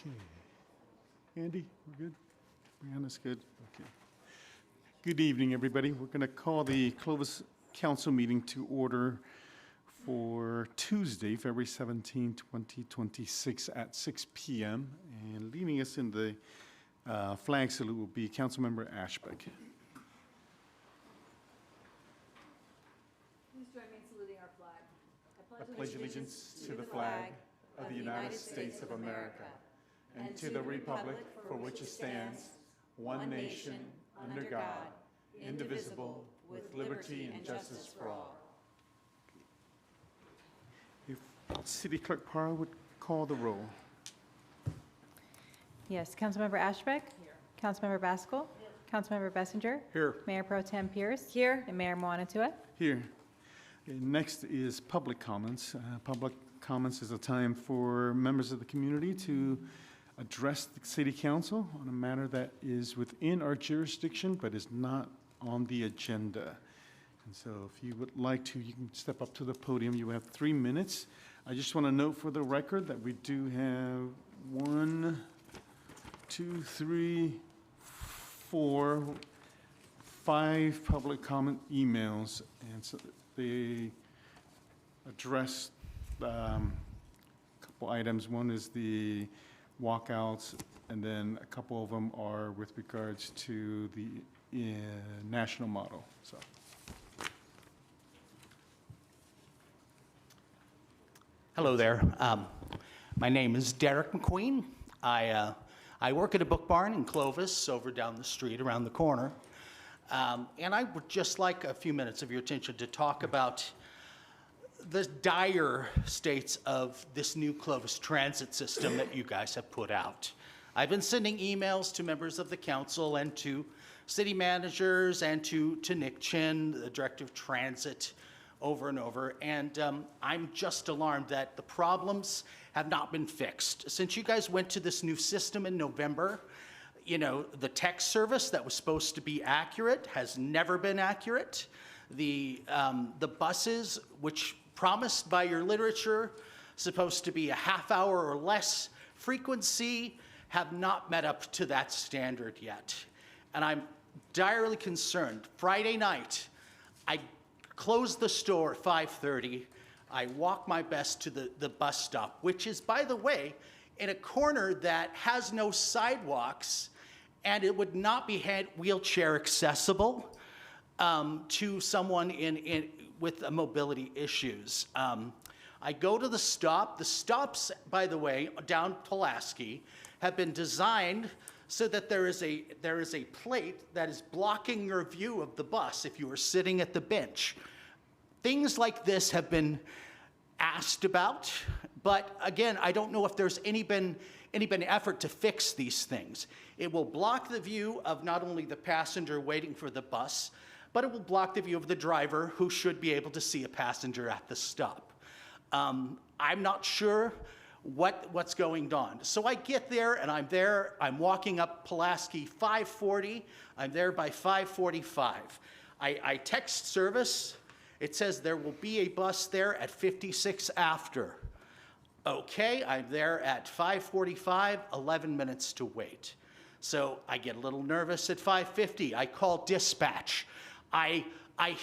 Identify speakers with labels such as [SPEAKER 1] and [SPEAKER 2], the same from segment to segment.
[SPEAKER 1] Okay. Andy, we're good? Brianna's good? Okay. Good evening, everybody. We're going to call the Clovis Council meeting to order for Tuesday, February 17, 2026 at 6 p.m. And leading us in the flag salute will be Councilmember Ashbeck.
[SPEAKER 2] Please join me in saluting our flag.
[SPEAKER 1] I pledge allegiance to the flag of the United States of America and to the republic for which it stands, one nation, under God, indivisible, with liberty and justice for all. If City Clerk Parra would call the roll.
[SPEAKER 3] Yes, Councilmember Ashbeck. Here. Councilmember Baskell. Here. Councilmember Bessinger.
[SPEAKER 1] Here.
[SPEAKER 3] Mayor Pro Tem Pierce.
[SPEAKER 2] Here.
[SPEAKER 3] And Mayor Moanatua.
[SPEAKER 1] Here. Next is public comments. Public comments is a time for members of the community to address the City Council on a matter that is within our jurisdiction but is not on the agenda. And so if you would like to, you can step up to the podium. You have 3 minutes. I just want to note for the record that we do have 1, 2, 3, 4, 5 public comment emails, and so they address a couple items. One is the walkouts, and then a couple of them are with regards to the national model. So.
[SPEAKER 4] Hello there. My name is Derek McQueen. I work at a book barn in Clovis, over down the street, around the corner. And I would just like a few minutes of your attention to talk about the dire states of this new Clovis transit system that you guys have put out. I've been sending emails to members of the council and to city managers and to Nick Chin, the director of transit, over and over, and I'm just alarmed that the problems have not been fixed. Since you guys went to this new system in November, you know, the text service that was supposed to be accurate has never been accurate. The buses, which promised by your literature, supposed to be a half hour or less frequency, have not met up to that standard yet. And I'm direly concerned. Friday night, I closed the store at 5:30. I walk my best to the bus stop, which is, by the way, in a corner that has no sidewalks, and it would not be wheelchair accessible to someone with mobility issues. I go to the stop. The stops, by the way, down Pulaski, have been designed so that there is a plate that is blocking your view of the bus if you are sitting at the bench. Things like this have been asked about, but again, I don't know if there's any been effort to fix these things. It will block the view of not only the passenger waiting for the bus, but it will block the view of the driver who should be able to see a passenger at the stop. I'm not sure what's going on. So I get there, and I'm walking up Pulaski 5:40. I'm there by 5:45. I text service. It says there will be a bus there at 56 after. Okay, I'm there at 5:45, 11 minutes to wait. So I get a little nervous at 5:50. I call dispatch. I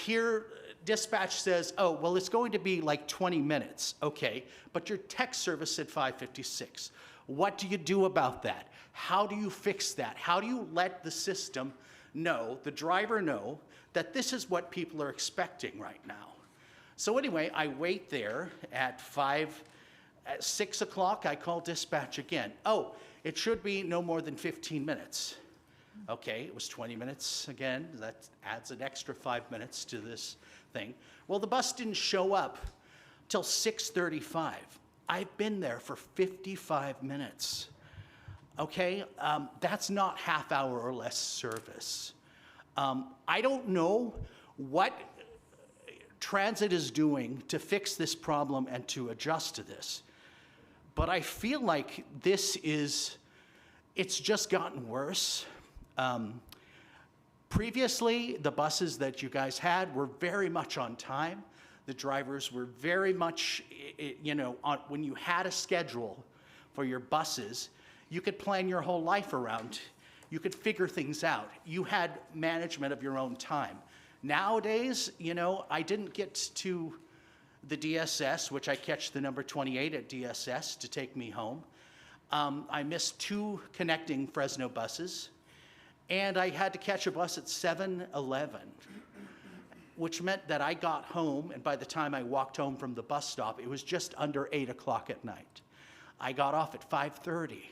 [SPEAKER 4] hear dispatch says, oh, well, it's going to be like 20 minutes. Okay, but your text service said 5:56. What do you do about that? How do you fix that? How do you let the system know, the driver know, that this is what people are expecting right now? So anyway, I wait there at 6 o'clock, I call dispatch again. Oh, it should be no more than 15 minutes. Okay, it was 20 minutes again. That adds an extra 5 minutes to this thing. Well, the bus didn't show up till 6:35. I've been there for 55 minutes. Okay, that's not half hour or less service. I don't know what transit is doing to fix this problem and to adjust to this, but I feel like it's just gotten worse. Previously, the buses that you guys had were very much on time. The drivers were very much, when you had a schedule for your buses, You could plan your whole life around. You could figure things out. You had management of your own time. Nowadays, you know, I didn't get to the DSS, which I catch the number 28 at DSS to take me home. I missed 2 connecting Fresno buses, and I had to catch a bus at 7:11, which meant that I got home, and by the time I walked home from the bus stop, it was just under 8 o'clock at night. I got off at 5:30.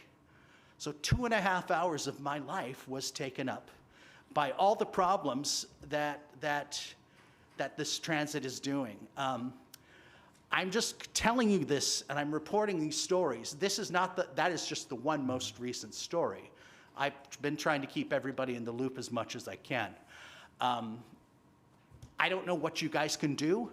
[SPEAKER 4] So 2.5 hours of my life was taken up by all the problems that this transit is doing. I'm just telling you this, and I'm reporting these stories. This is not that is just the one most recent story. I've been trying to keep everybody in the loop as much as I can. I don't know what you guys can do.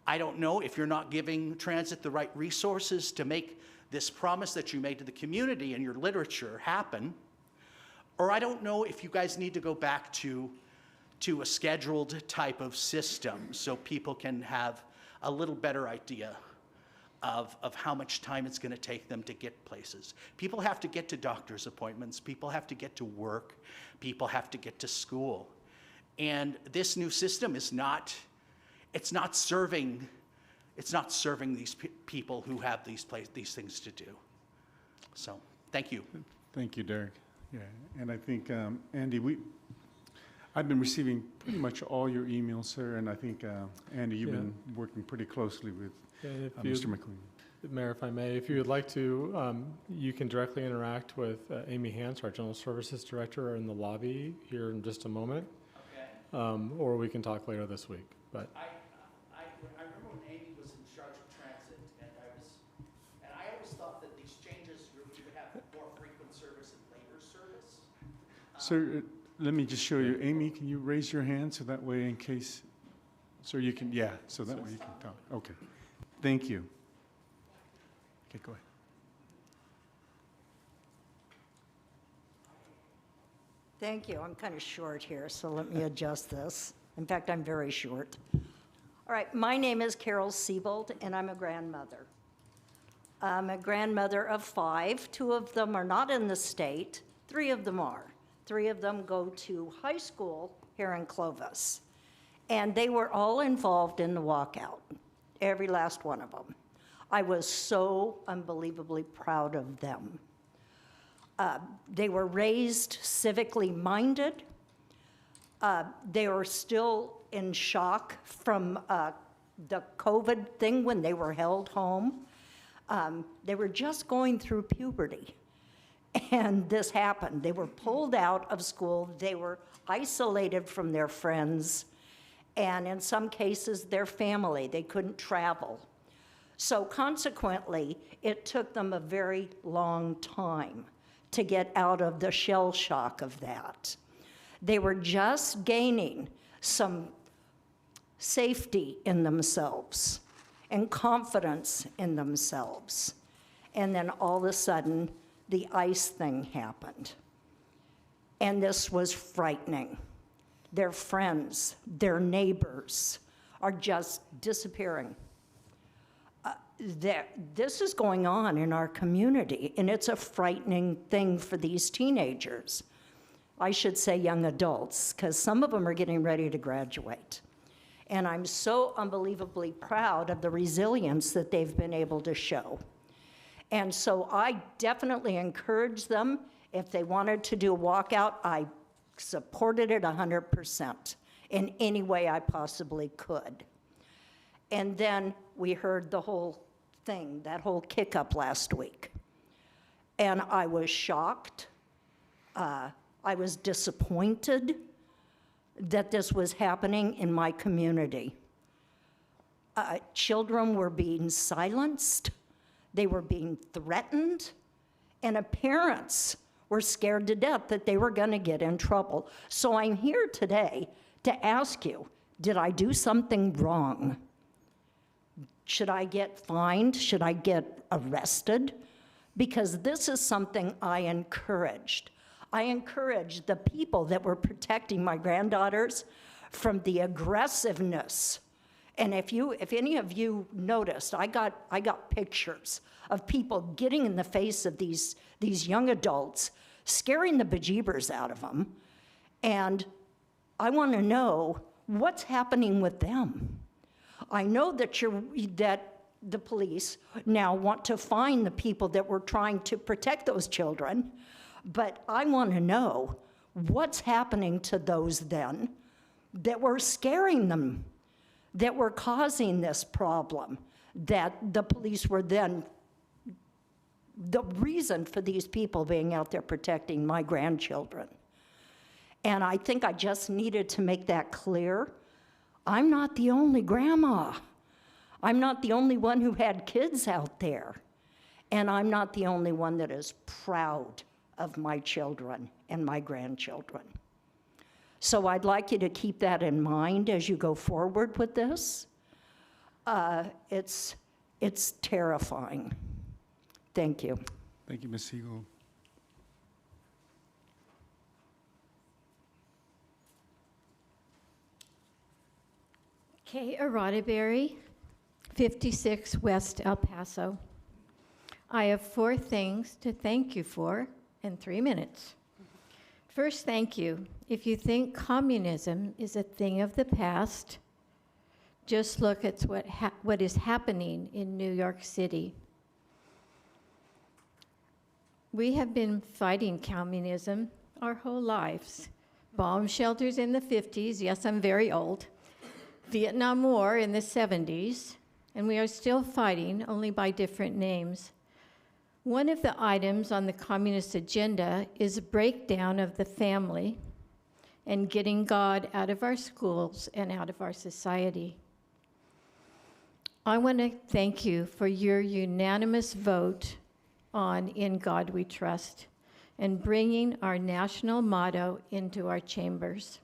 [SPEAKER 4] I don't know if you're not giving transit the right resources to make this promise that you made to the community in your literature happen. Or I don't know if you guys need to go back to a scheduled type of system so people can have a little better idea of how much time it's going to take them to get places. People have to get to doctor's appointments. People have to get to work. People have to get to school. And this new system is not serving these people who have these things to do. So, thank you.
[SPEAKER 1] Thank you, Derek. Yeah, and I think, Andy, I've been receiving pretty much all your emails, sir, and I think, Andy, you've been working pretty closely with Mr. McQueen.
[SPEAKER 5] Mayor, if I may, if you would like to, you can directly interact with Amy Hans, our General Services Director, in the lobby here in just a moment. Okay. Or we can talk later this week. But
[SPEAKER 4] I remember when Amy was in charge of transit, and I always thought that these changes we would have more frequent service and later service.
[SPEAKER 1] Sir, let me just show you. Amy, can you raise your hand so that way in case, so you can, yeah, so that way you can talk. Okay. Thank you. Okay, go ahead.
[SPEAKER 6] Thank you. I'm kind of short here, so let me adjust this. In fact, I'm very short. All right, my name is Carol Siebold, and I'm a grandmother. I'm a grandmother of 5. 2 of them are not in the state. 3 of them are. 3 of them go to high school here in Clovis. And they were all involved in the walkout, every last one of them. I was so unbelievably proud of them. They were raised civically minded. They were still in shock from the COVID thing when they were held home. They were just going through puberty, and this happened. They were pulled out of school. They were isolated from their friends, and in some cases, their family. They couldn't travel. So consequently, it took them a very long time to get out of the shell shock of that. They were just gaining some safety in themselves and confidence in themselves. And then all of a sudden, the ICE thing happened. And this was frightening. Their friends, their neighbors are just disappearing. This is going on in our community, and it's a frightening thing for these teenagers. I should say young adults, because some of them are getting ready to graduate. And I'm so unbelievably proud of the resilience that they've been able to show. And so I definitely encourage them. If they wanted to do a walkout, I supported it 100% in any way I possibly could. And then we heard the whole thing, that whole kick-up last week. And I was shocked. I was disappointed that this was happening in my community. Children were being silenced. They were being threatened. And parents were scared to death that they were going to get in trouble. So I'm here today to ask you, did I do something wrong? Should I get fined? Should I get arrested? Because this is something I encouraged. I encouraged the people that were protecting my granddaughters from the aggressiveness And if any of you noticed, I got pictures of people getting in the face of these young adults, scaring the bejeebers out of them. And I want to know what's happening with them. I know that the police now want to find the people that were trying to protect those children, but I want to know what's happening to those then that were scaring them, that were causing this problem, that the police were then the reason for these people being out there protecting my grandchildren. And I think I just needed to make that clear. I'm not the only grandma. I'm not the only one who had kids out there. And I'm not the only one that is proud of my children and my grandchildren. So I'd like you to keep that in mind as you go forward with this. It's terrifying. Thank you.
[SPEAKER 1] Thank you, Ms. Siegel.
[SPEAKER 7] Kay Arataberry, 56 West El Paso. I have 4 things to thank you for in 3 minutes. First, thank you. If you think communism is a thing of the past, just look at what is happening in New York City. We have been fighting communism our whole lives. Bomb shelters in the 50s, yes, I'm very old. Vietnam War in the 70s, and we are still fighting, only by different names. One of the items on the communist agenda is a breakdown of the family and getting God out of our schools and out of our society. I want to thank you for your unanimous vote on In God We Trust and bringing our national motto into our chambers.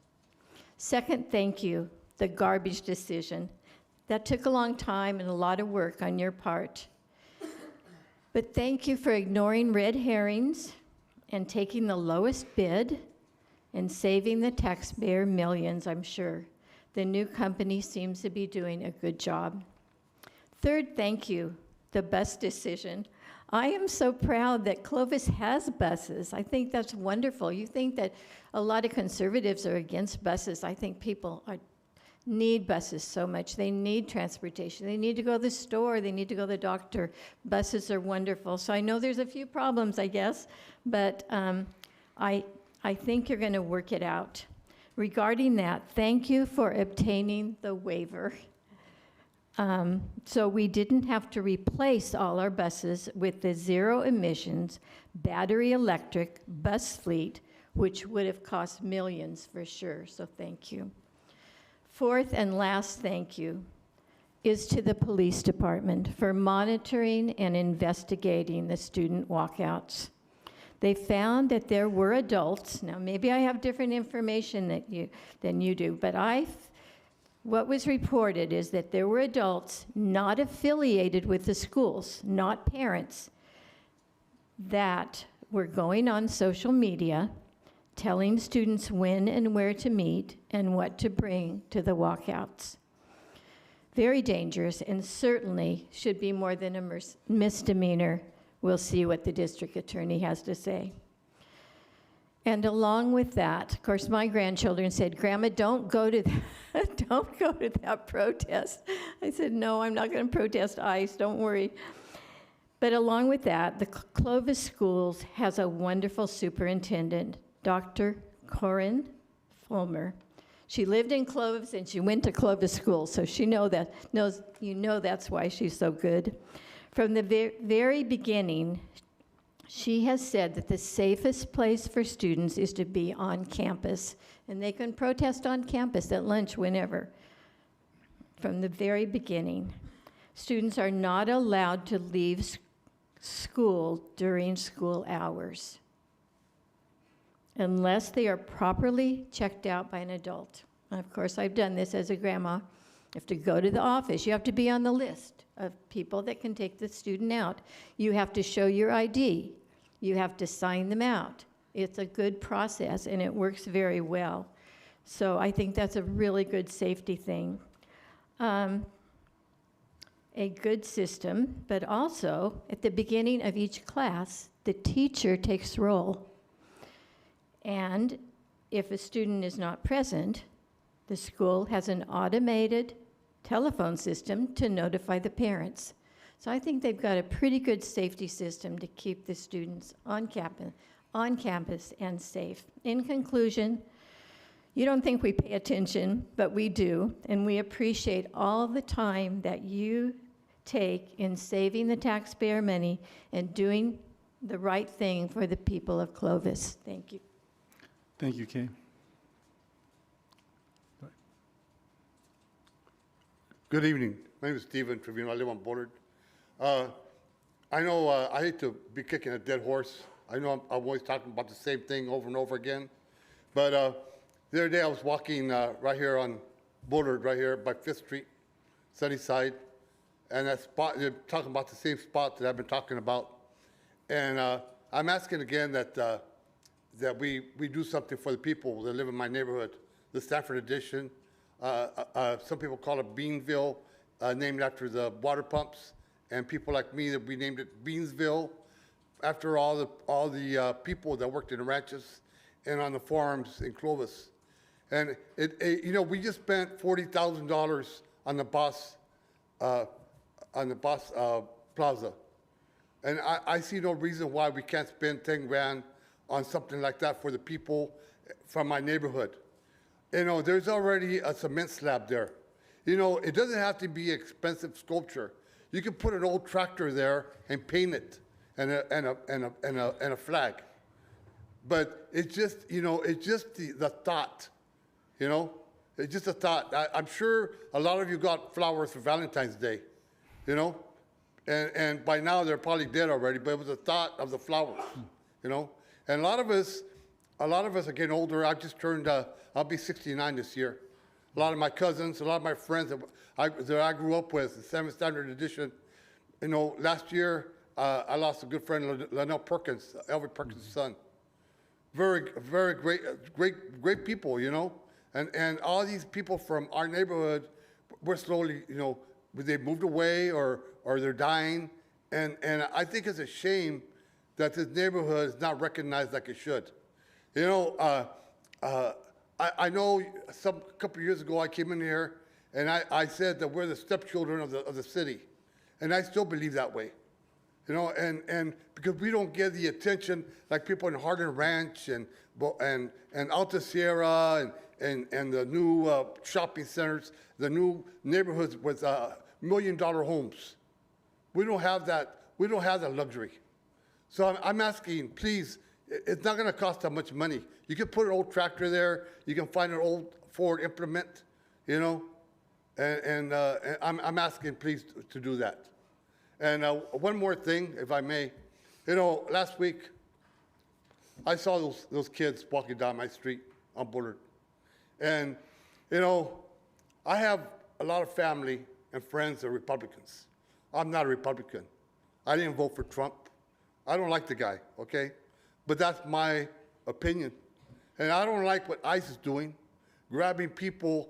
[SPEAKER 7] Second, thank you. The garbage decision. That took a long time and a lot of work on your part. But thank you for ignoring red herrings and taking the lowest bid and saving the taxpayer millions, I'm sure. The new company seems to be doing a good job. Third, thank you. The bus decision. I am so proud that Clovis has buses. I think that's wonderful. You think that a lot of conservatives are against buses. I think people need buses so much. They need transportation. They need to go to the store. They need to go to the doctor. Buses are wonderful. So I know there's a few problems, I guess, but I think you're going to work it out. Regarding that, thank you for obtaining the waiver. So we didn't have to replace all our buses with the zero emissions, battery electric bus fleet, which would have cost millions for sure. So thank you. Fourth and last thank you is to the police department for monitoring and investigating the student walkouts. They found that there were adults, now maybe I have different information than you do, but what was reported is that there were adults not affiliated with the schools, not parents, that were going on social media telling students when and where to meet and what to bring to the walkouts. Very dangerous and certainly should be more than a misdemeanor. We'll see what the district attorney has to say. And along with that, of course, my grandchildren said, "Grandma, don't go to that, don't go to that protest." I said, "No, I'm not going to protest ICE, don't worry." But along with that, the Clovis Schools has a wonderful superintendent, Dr. Corinne Fulmer. She lived in Clovis and she went to Clovis School, so she that's why she's so good. From the very beginning, she has said that the safest place for students is to be on campus, and they can protest on campus at lunch whenever. From the very beginning, students are not allowed to leave school during school hours unless they are properly checked out by an adult. And of course, I've done this as a grandma. You have to go to the office. You have to be on the list of people that can take the student out. You have to show your ID. You have to sign them out. It's a good process, and it works very well. So I think that's a really good safety thing. a good system, but also at the beginning of each class, the teacher takes roll. And if a student is not present, the school has an automated telephone system to notify the parents. So I think they've got a pretty good safety system to keep the students on campus and safe. In conclusion, you don't think we pay attention, but we do, and we appreciate all the time that you take in saving the taxpayer money and doing the right thing for the people of Clovis. Thank you.
[SPEAKER 1] Thank you, Kay.
[SPEAKER 8] Good evening. My name is Stephen Trevino. I live on Bullard. I know I hate to be kicking a dead horse. I know I'm always talking about the same thing over and over again. But the other day I was walking right here on Bullard, right here by 5th Street, Sunnyside. And that spot, they're talking about the same spot that I've been talking about. And I'm asking again that we do something for the people that live in my neighborhood. The Stanford Addition, some people call it Beanville, named after the water pumps. And people like me, that we named it Beansville, after all the people that worked in the ranches and on the farms in Clovis. And we just spent $40,000 on the Boss Plaza. And I see no reason why we can't spend 10 grand on something like that for the people from my neighborhood. There's already a cement slab there. It doesn't have to be expensive sculpture. You can put an old tractor there and paint it and a flag. But it's just, it's just the thought, It's just a thought. I'm sure a lot of you got flowers for Valentine's Day, and by now they're probably dead already, but it was the thought of the flowers, And a lot of us are getting older. I've just turned, I'll be 69 this year. A lot of my cousins, a lot of my friends that I grew up with, the 7th Standard Edition. Last year, I lost a good friend, Lionel Perkins, Elvis Perkins' son. Very, very great people, And all these people from our neighborhood, we're slowly, they moved away or they're dying. And I think it's a shame that this neighborhood is not recognized like it should. I know a couple of years ago I came in here and I said that we're the stepchildren of the city. And I still believe that way. And because we don't get the attention like people in Hardin Ranch and Alta Sierra and the new shopping centers, the new neighborhoods with $1 million homes. We don't have that. We don't have that luxury. So I'm asking, please, it's not going to cost that much money. You can put an old tractor there. You can find an old Ford implement, And I'm asking, please, to do that. And one more thing, if I may. Last week, I saw those kids walking down my street on Bullard. And, I have a lot of family and friends that are Republicans. I'm not a Republican. I didn't vote for Trump. I don't like the guy, okay? But that's my opinion. And I don't like what ICE is doing, grabbing people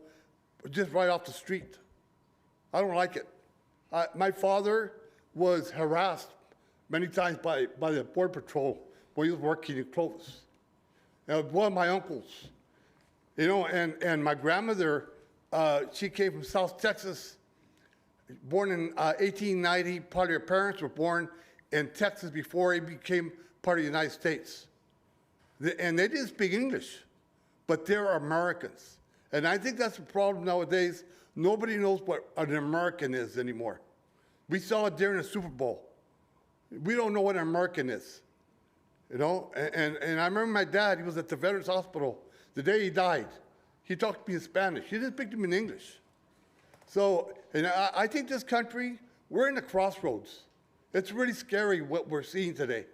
[SPEAKER 8] just right off the street. I don't like it. My father was harassed many times by the Border Patrol when he was working in Clovis. And one of my uncles, and my grandmother, she came from South Texas, born in 1890. Part of her parents were born in Texas before he became part of the United States. And they didn't speak English, but they're Americans. And I think that's the problem nowadays. Nobody knows what an American is anymore. We saw it during the Super Bowl. We don't know what an American is, And I remember my dad, he was at the Veterans Hospital. The day he died, he talked to me in Spanish. He didn't speak to me in English. So, and I think this country, we're in the crossroads. It's really scary what we're seeing today.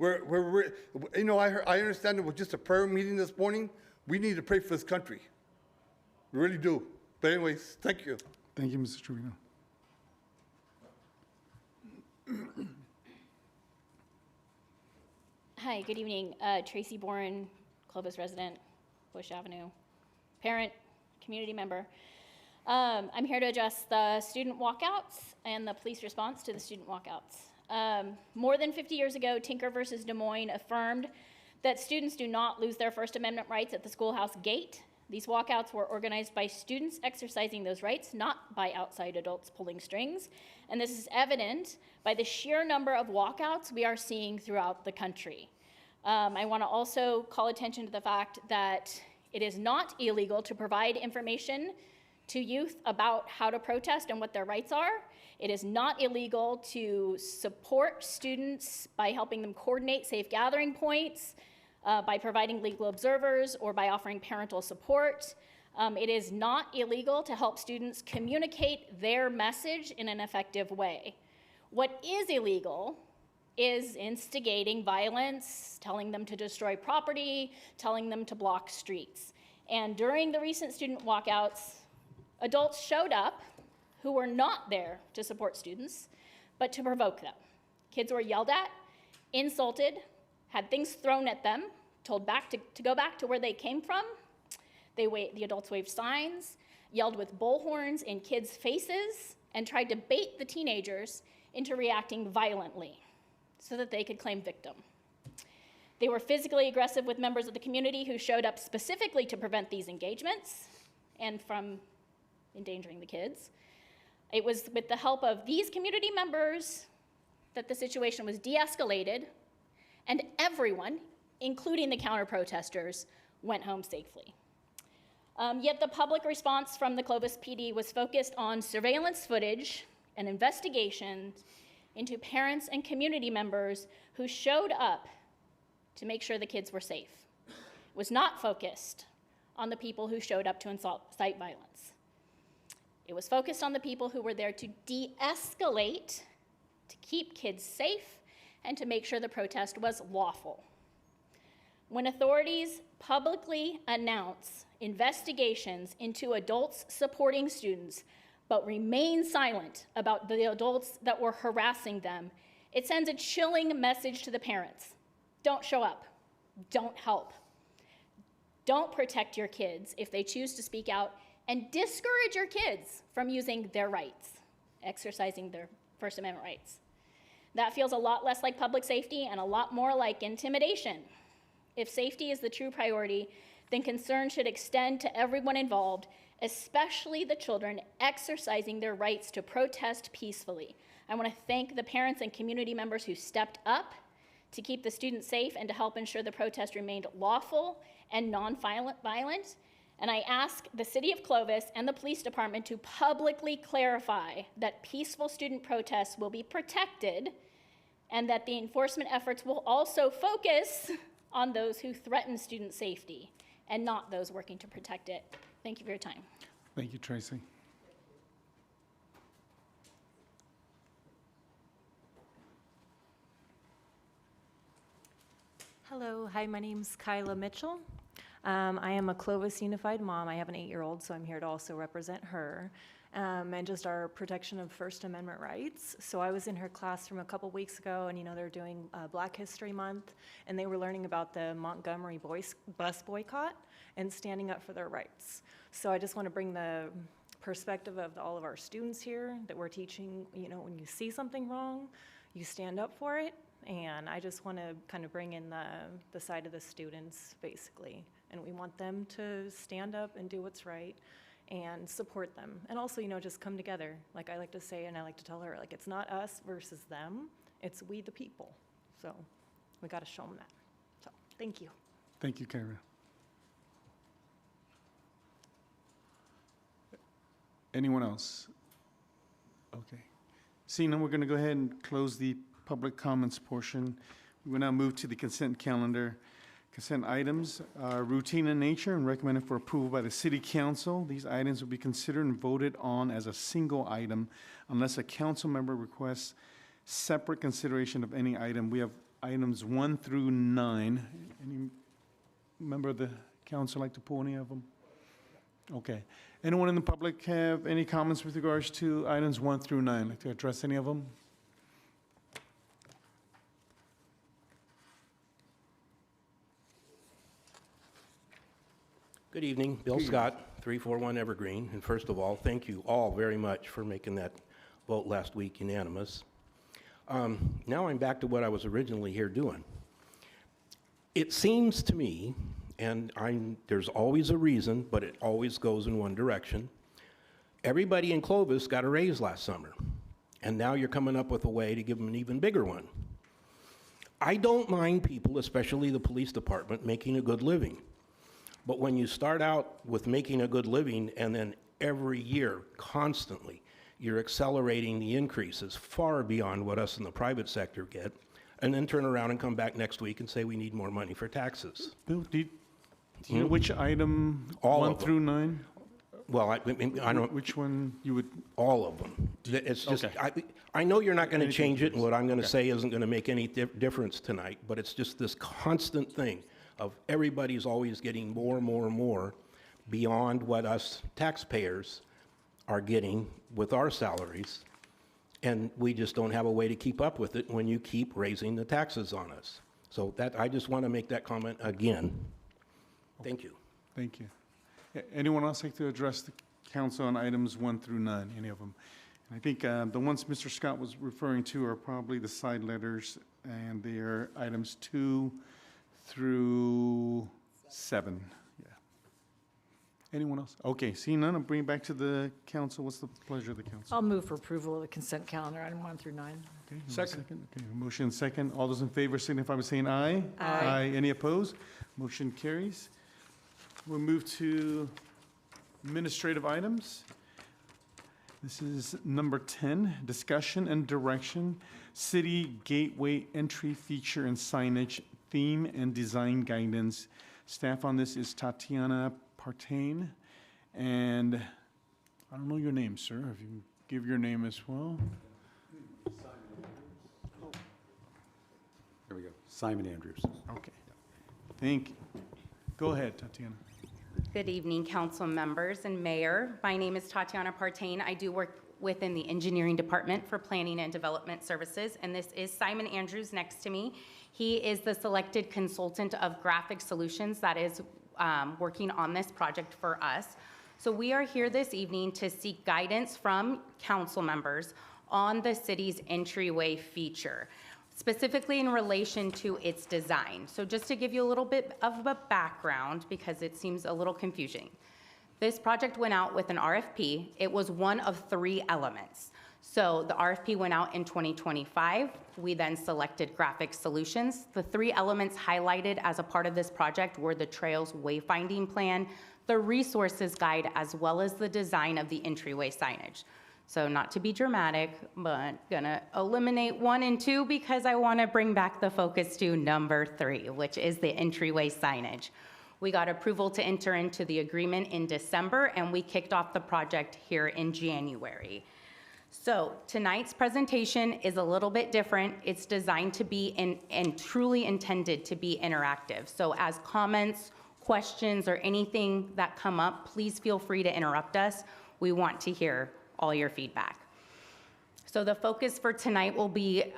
[SPEAKER 8] I understand it was just a prayer meeting this morning. We need to pray for this country. We really do. But anyways, thank you.
[SPEAKER 1] Thank you, Mr. Trevino.
[SPEAKER 9] Hi, good evening. Tracy Bourne, Clovis resident, Bush Avenue, parent, community member. I'm here to address the student walkouts and the police response to the student walkouts. More than 50 years ago, Tinker versus Des Moines affirmed that students do not lose their First Amendment rights at the schoolhouse gate. These walkouts were organized by students exercising those rights, not by outside adults pulling strings. And this is evident by the sheer number of walkouts we are seeing throughout the country. I want to also call attention to the fact that it is not illegal to provide information to youth about how to protest and what their rights are. It is not illegal to support students by helping them coordinate safe gathering points, by providing legal observers, or by offering parental support. It is not illegal to help students communicate their message in an effective way. What is illegal is instigating violence, telling them to destroy property, telling them to block streets. And during the recent student walkouts, adults showed up who were not there to support students, but to provoke them. Kids were yelled at, insulted, had things thrown at them, told to go back to where they came from. The adults waved signs, yelled with bullhorns in kids' faces, and tried to bait the teenagers into reacting violently so that they could claim victim. They were physically aggressive with members of the community who showed up specifically to prevent these engagements and from endangering the kids. It was with the help of these community members that the situation was de-escalated, and everyone, including the counter-protesters, went home safely. Yet the public response from the Clovis PD was focused on surveillance footage and investigations into parents and community members who showed up to make sure the kids were safe. It was not focused on the people who showed up to incite violence. It was focused on the people who were there to de-escalate, to keep kids safe, and to make sure the protest was lawful. When authorities publicly announce investigations into adults supporting students, but remain silent about the adults that were harassing them, it sends a chilling message to the parents. Don't show up. Don't help. Don't protect your kids if they choose to speak out, and discourage your kids from using their rights, exercising their First Amendment rights. That feels a lot less like public safety and a lot more like intimidation. If safety is the true priority, then concern should extend to everyone involved, especially the children exercising their rights to protest peacefully. I want to thank the parents and community members who stepped up to keep the students safe and to help ensure the protest remained lawful and non-violent. And I ask the City of Clovis and the police department to publicly clarify that peaceful student protests will be protected and that the enforcement efforts will also focus on those who threaten student safety and not those working to protect it. Thank you for your time.
[SPEAKER 1] Thank you, Tracy.
[SPEAKER 10] Hello, hi, my name's Kyla Mitchell. I am a Clovis Unified mom. I have an 8-year-old, so I'm here to also represent her. And just our protection of First Amendment rights. So I was in her classroom a couple weeks ago, and they're doing Black History Month, and they were learning about the Montgomery bus boycott and standing up for their rights. So I just want to bring the perspective of all of our students here that we're teaching, when you see something wrong, you stand up for it. And I just want to kind of bring in the side of the students, basically. And we want them to stand up and do what's right and support them. And also, just come together. Like I like to say, and I like to tell her, it's not us versus them, it's we the people. So we got to show them that. So thank you.
[SPEAKER 1] Thank you, Kyra. Anyone else? Okay. Seeing none, we're going to go ahead and close the public comments portion. We will now move to the consent calendar. Consent items are routine in nature and recommended for approval by the City Council. These items will be considered and voted on as a single item unless a council member requests separate consideration of any item. We have items 1 through 9. Any member of the council like to pull any of them? Okay. Anyone in the public have any comments with regards to items 1 through 9? Like to address any of them?
[SPEAKER 11] Good evening, Bill Scott, 341 Evergreen. And first of all, thank you all very much for making that vote last week unanimous. Now I'm back to what I was originally here doing. It seems to me, and there's always a reason, but it always goes in one direction. Everybody in Clovis got a raise last summer, and now you're coming up with a way to give them an even bigger one. I don't mind people, especially the police department, making a good living. But when you start out with making a good living and then every year, constantly, you're accelerating the increases far beyond what us in the private sector get, and then turn around and come back next week and say we need more money for taxes.
[SPEAKER 1] Bill, do you know which item,
[SPEAKER 11] All
[SPEAKER 1] 1
[SPEAKER 11] of them.
[SPEAKER 1] through 9?
[SPEAKER 11] Well, I don't.
[SPEAKER 1] Which one you would?
[SPEAKER 11] All of them. It's just,
[SPEAKER 1] Okay.
[SPEAKER 11] I know you're not going to
[SPEAKER 1] Anything
[SPEAKER 11] change it, and
[SPEAKER 1] different.
[SPEAKER 11] what I'm going to say isn't going to make any difference tonight, but it's just this constant thing of everybody's always getting more and more and more beyond what us taxpayers are getting with our salaries, and we just don't have a way to keep up with it when you keep raising the taxes on us. So I just want to make that comment again. Thank you.
[SPEAKER 1] Thank you. Anyone else like to address the council on items 1 through 9, any of them? And I think the ones Mr. Scott was referring to are probably the side letters, and they are items 2 through 7. Yeah. Anyone else? Okay, seeing none, I'll bring it back to the council. What's the pleasure of the council?
[SPEAKER 2] I'll move for approval of the consent calendar, item 1 through 9.
[SPEAKER 1] Okay, second. Okay, motion second. All those in favor signify by saying aye.
[SPEAKER 2] Aye.
[SPEAKER 1] Any opposed? Motion carries. We'll move to administrative items. This is number 10, discussion and direction, city gateway entry feature and signage, theme and design guidance. Staff on this is Tatiana Partain. And I don't know your name, sir. If you give your name as well.
[SPEAKER 12] There we go. Simon Andrews.
[SPEAKER 1] Okay. Thank you. Go ahead, Tatiana.
[SPEAKER 13] Good evening, council members and mayor. My name is Tatiana Partain. I do work within the engineering department for planning and development services, and this is Simon Andrews next to me. He is the selected consultant of Graphic Solutions that is working on this project for us. So we are here this evening to seek guidance from council members on the city's entryway feature, specifically in relation to its design. So just to give you a little bit of a background, because it seems a little confusing. This project went out with an RFP. It was one of 3 elements. So the RFP went out in 2025. We then selected Graphic Solutions. The 3 elements highlighted as a part of this project were the trails wayfinding plan, the resources guide, as well as the design of the entryway signage. So not to be dramatic, but gonna eliminate 1 and 2 because I wanna bring back the focus to number 3, which is the entryway signage. We got approval to enter into the agreement in December, and we kicked off the project here in January. So tonight's presentation is a little bit different. It's designed to be and truly intended to be interactive. So as comments, questions, or anything that come up, please feel free to interrupt us. We want to hear all your feedback. So the focus for tonight will be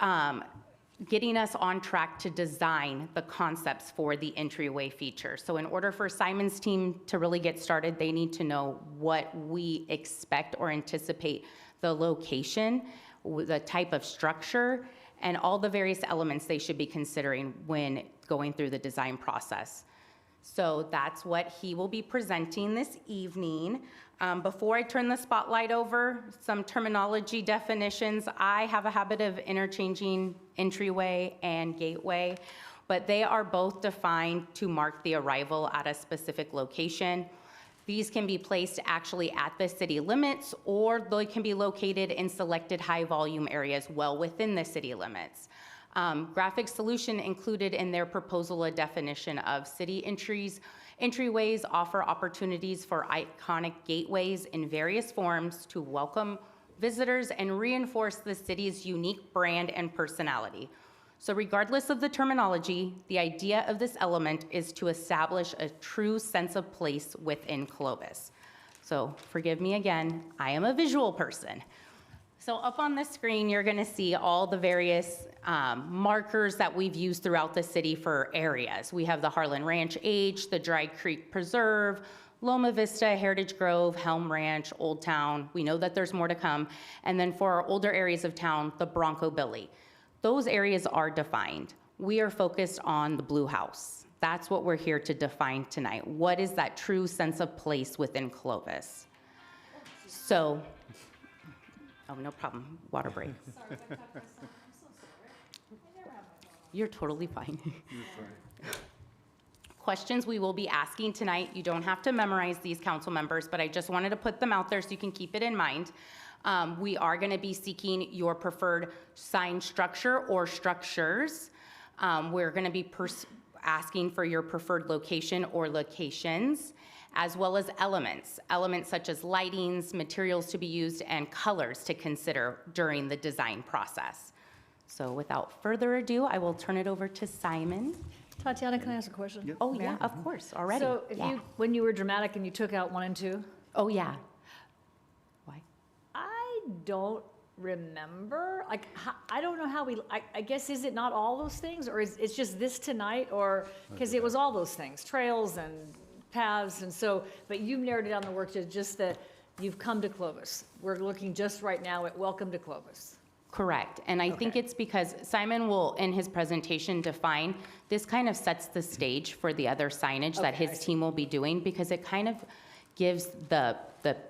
[SPEAKER 13] getting us on track to design the concepts for the entryway feature. So in order for Simon's team to really get started, they need to know what we expect or anticipate the location, the type of structure, and all the various elements they should be considering when going through the design process. So that's what he will be presenting this evening. Before I turn the spotlight over, some terminology definitions. I have a habit of interchanging entryway and gateway, but they are both defined to mark the arrival at a specific location. These can be placed actually at the city limits, or they can be located in selected high-volume areas well within the city limits. Graphic Solution included in their proposal a definition of city entryways offer opportunities for iconic gateways in various forms to welcome visitors and reinforce the city's unique brand and personality. So regardless of the terminology, the idea of this element is to establish a true sense of place within Clovis. So forgive me again, I am a visual person. So up on the screen, you're going to see all the various markers that we've used throughout the city for areas. We have the Harlan Ranch H, the Dry Creek Preserve, Loma Vista, Heritage Grove, Helm Ranch, Old Town. We know that there's more to come. And then for our older areas of town, the Bronco Billy. Those areas are defined. We are focused on the Blue House. That's what we're here to define tonight. What is that true sense of place within Clovis? So, oh, no problem, water break. You're totally fine. Questions we will be asking tonight. You don't have to memorize these, council members, but I just wanted to put them out there so you can keep it in mind. We are going to be seeking your preferred sign structure or structures. We're going to be asking for your preferred location or locations, as well as elements such as lightings, materials to be used, and colors to consider during the design process. So without further ado, I will turn it over to Simon.
[SPEAKER 2] Tatiana, can I ask a question?
[SPEAKER 13] Oh, yeah, of course, already.
[SPEAKER 2] So if
[SPEAKER 13] Yeah.
[SPEAKER 2] when you were dramatic and you took out 1 and 2,
[SPEAKER 13] Oh, yeah. Why?
[SPEAKER 2] I don't remember, like, I don't know how I guess, is it not all those things, or is it's just this tonight, or, because it was all those things, trails and paths, and so, but you've narrowed it down the work to just that you've come to Clovis. We're looking just right now at welcome to Clovis.
[SPEAKER 13] Correct. And I think
[SPEAKER 2] Okay.
[SPEAKER 13] it's because Simon will, in his presentation, define, this kind of sets the stage for the other signage that
[SPEAKER 2] Okay, I
[SPEAKER 13] his
[SPEAKER 2] see.
[SPEAKER 13] team will be doing, because it kind of gives the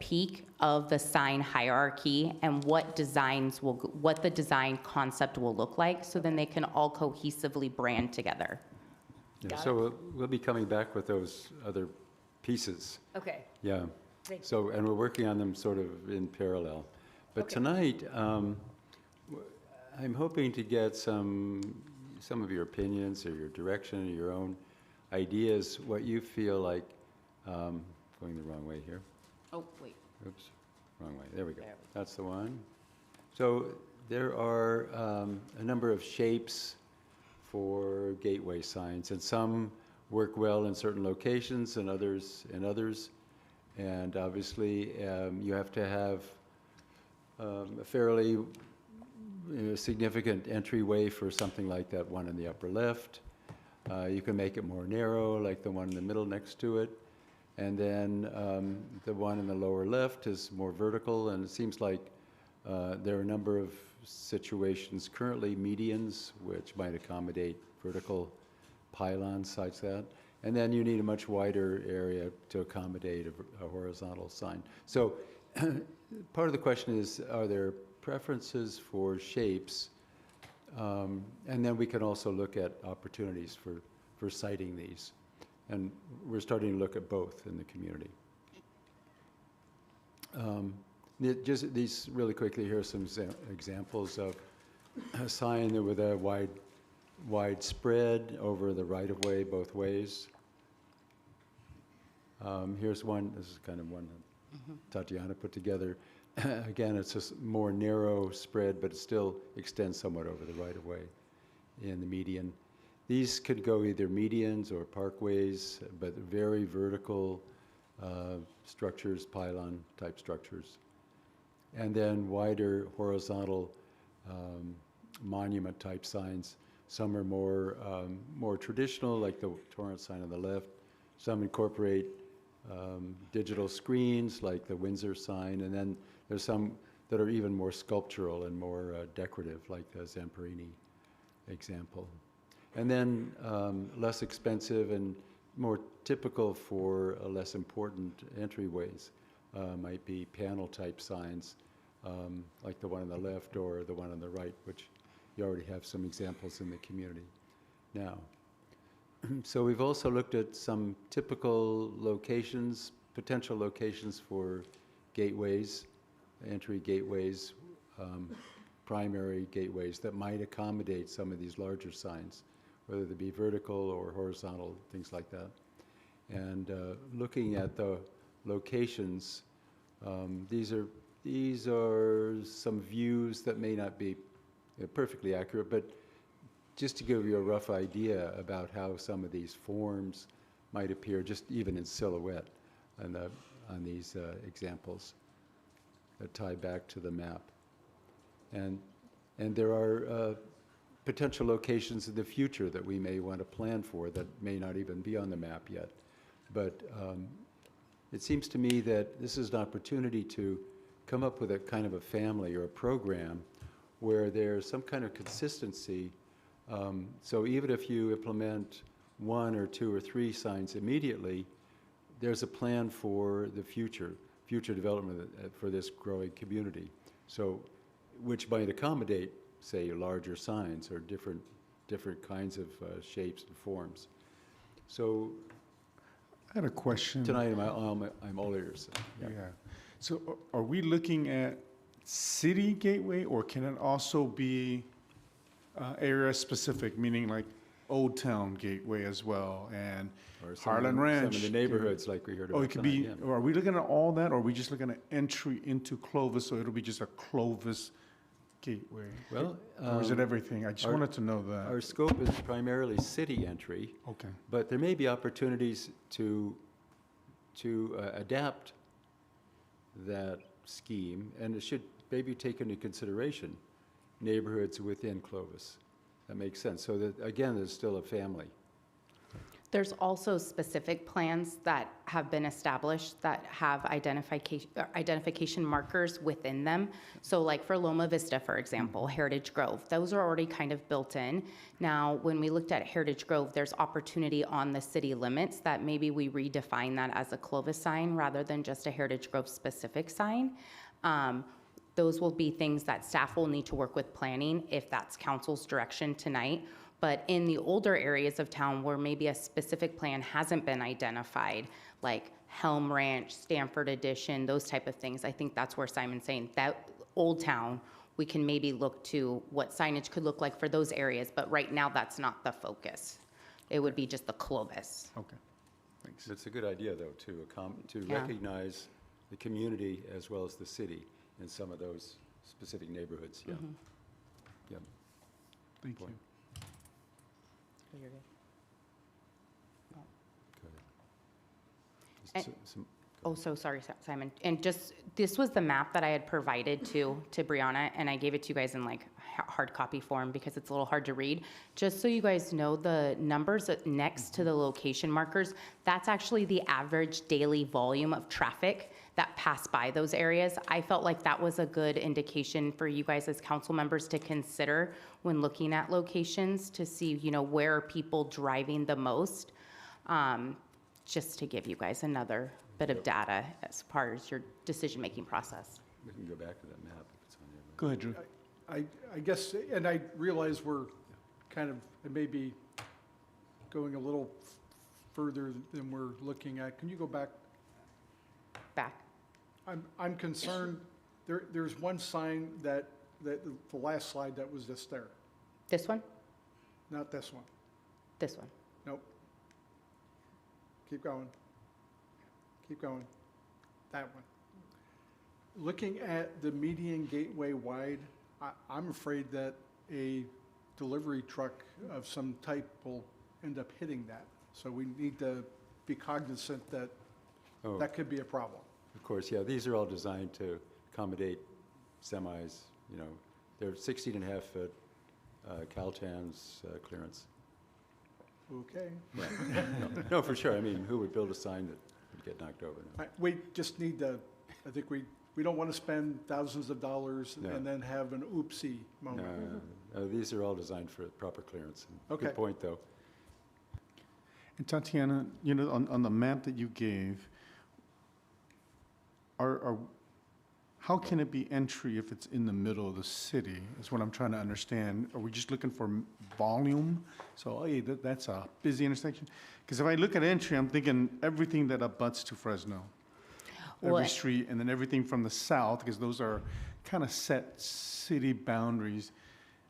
[SPEAKER 13] peak of the sign hierarchy and what the design concept will look like, so then they can all cohesively brand together.
[SPEAKER 12] Yeah,
[SPEAKER 2] Got
[SPEAKER 12] so we'll be coming back with those other pieces.
[SPEAKER 2] Okay.
[SPEAKER 12] Yeah.
[SPEAKER 2] Thank you.
[SPEAKER 12] So, and we're working on them sort of in parallel. But
[SPEAKER 2] Okay.
[SPEAKER 12] tonight, I'm hoping to get some of your opinions or your direction or your own ideas, what you feel like, going the wrong way here.
[SPEAKER 13] Oh, wait.
[SPEAKER 12] Oops, wrong way. There we go. That's the one. So there are a number of shapes for gateway signs, and some work well in certain locations and others in others. And obviously, you have to have a fairly significant entryway for something like that one in the upper left. You can make it more narrow, like the one in the middle next to it. And then the one in the lower left is more vertical, and it seems like there are a number of situations, currently medians, which might accommodate vertical pylons such that. And then you need a much wider area to accommodate a horizontal sign. So part of the question is, are there preferences for shapes? And then we can also look at opportunities for siting these. And we're starting to look at both in the community. Just these really quickly, here are some examples of a sign with a wide spread over the right-of-way both ways. Here's one, this is kind of one that Tatiana put together. Again, it's a more narrow spread, but it still extends somewhat over the right-of-way in the median. These could go either medians or parkways, but very vertical structures, pylon-type structures. And then wider horizontal monument-type signs. Some are more traditional, like the Torrance sign on the left. Some incorporate digital screens, like the Windsor sign. And then there's some that are even more sculptural and more decorative, like the Zamperini example. And then less expensive and more typical for less important entryways might be panel-type signs, like the one on the left or the one on the right, which you already have some examples in the community now. So we've also looked at some typical locations, potential locations for gateways, entry gateways, primary gateways that might accommodate some of these larger signs, whether they be vertical or horizontal, things like that. And looking at the locations, these are some views that may not be perfectly accurate, but just to give you a rough idea about how some of these forms might appear, just even in silhouette on these examples that tie back to the map. And there are potential locations in the future that we may want to plan for that may not even be on the map yet. But it seems to me that this is an opportunity to come up with a kind of a family or a program where there's some kind of consistency. So even if you implement 1 or 2 or 3 signs immediately, there's a plan for the future development for this growing community. So, which might accommodate, say, larger signs or different kinds of shapes and forms. So,
[SPEAKER 1] I had a question.
[SPEAKER 12] tonight I'm all ears.
[SPEAKER 1] Yeah. So are we looking at city gateway, or can it also be area specific, meaning like Old Town Gateway as well, and
[SPEAKER 12] Or
[SPEAKER 1] Harlan Ranch?
[SPEAKER 12] Some of the neighborhoods like we heard about
[SPEAKER 1] Oh, it could be,
[SPEAKER 12] tonight, yeah.
[SPEAKER 1] or are we looking at all that, or are we just looking at entry into Clovis, so it'll be just a Clovis gateway?
[SPEAKER 12] Well,
[SPEAKER 1] Or is it everything? I just
[SPEAKER 12] our-
[SPEAKER 1] wanted to know that.
[SPEAKER 12] Our scope is primarily city entry,
[SPEAKER 1] Okay.
[SPEAKER 12] but there may be opportunities to adapt that scheme, and it should maybe take into consideration neighborhoods within Clovis. That makes sense. So that, again, there's still a family.
[SPEAKER 13] There's also specific plans that have been established that have identification markers within them. So like for Loma Vista, for example, Heritage Grove, those are already kind of built in. Now, when we looked at Heritage Grove, there's opportunity on the city limits that maybe we redefine that as a Clovis sign rather than just a Heritage Grove specific sign. Those will be things that staff will need to work with planning if that's council's direction tonight. But in the older areas of town where maybe a specific plan hasn't been identified, like Helm Ranch, Stanford Addition, those type of things, I think that's where Simon's saying that Old Town, we can maybe look to what signage could look like for those areas, but right now that's not the focus. It would be just the Clovis.
[SPEAKER 1] Okay, thanks.
[SPEAKER 12] It's a good idea, though, to
[SPEAKER 13] Yeah.
[SPEAKER 12] recognize the community as well as the city in some of those specific neighborhoods, yeah.
[SPEAKER 13] Mhm.
[SPEAKER 12] Yeah.
[SPEAKER 1] Thank you.
[SPEAKER 12] Go ahead.
[SPEAKER 13] And-
[SPEAKER 12] Just some-
[SPEAKER 13] Oh, so sorry, Simon. And just, this was the map that I had provided to Brianna, and I gave it to you guys in like hard copy form because it's a little hard to read. Just so you guys know, the numbers next to the location markers, that's actually the average daily volume of traffic that pass by those areas. I felt like that was a good indication for you guys as council members to consider when looking at locations to see, where are people driving the most, just to give you guys another bit of data as part of your decision-making process.
[SPEAKER 12] We can go back to that map if it's on there.
[SPEAKER 1] Go ahead, Drew.
[SPEAKER 14] I guess, and I realize we're kind of, it may be going a little further than we're looking at. Can you go back?
[SPEAKER 13] Back.
[SPEAKER 14] I'm concerned, there's one sign that the last slide that was just there,
[SPEAKER 13] This one?
[SPEAKER 14] not this one.
[SPEAKER 13] This one.
[SPEAKER 14] Nope. Keep going. Keep going. That one. Looking at the median gateway wide, I'm afraid that a delivery truck of some type will end up hitting that. So we need to be cognizant that
[SPEAKER 12] Oh.
[SPEAKER 14] that could be a problem.
[SPEAKER 12] Of course, yeah, these are all designed to accommodate semis, they're 16.5-foot Caltrans clearance.
[SPEAKER 14] Okay.
[SPEAKER 12] Yeah. No, for sure. I mean, who would build a sign that would get knocked over? No.
[SPEAKER 14] We just need to, I think we don't want to spend thousands of dollars
[SPEAKER 12] No.
[SPEAKER 14] and then have an oopsie moment.
[SPEAKER 12] No, these are all designed for proper clearance.
[SPEAKER 14] Okay.
[SPEAKER 12] Good point, though.
[SPEAKER 1] And Tatiana, on the map that you gave, how can it be entry if it's in the middle of the city, is what I'm trying to understand. Are we just looking for volume? So, hey, that's a busy intersection? Because if I look at entry, I'm thinking everything that abuts to Fresno. Every
[SPEAKER 13] Well,
[SPEAKER 1] street, and then everything from the south, because those are kind of set city boundaries.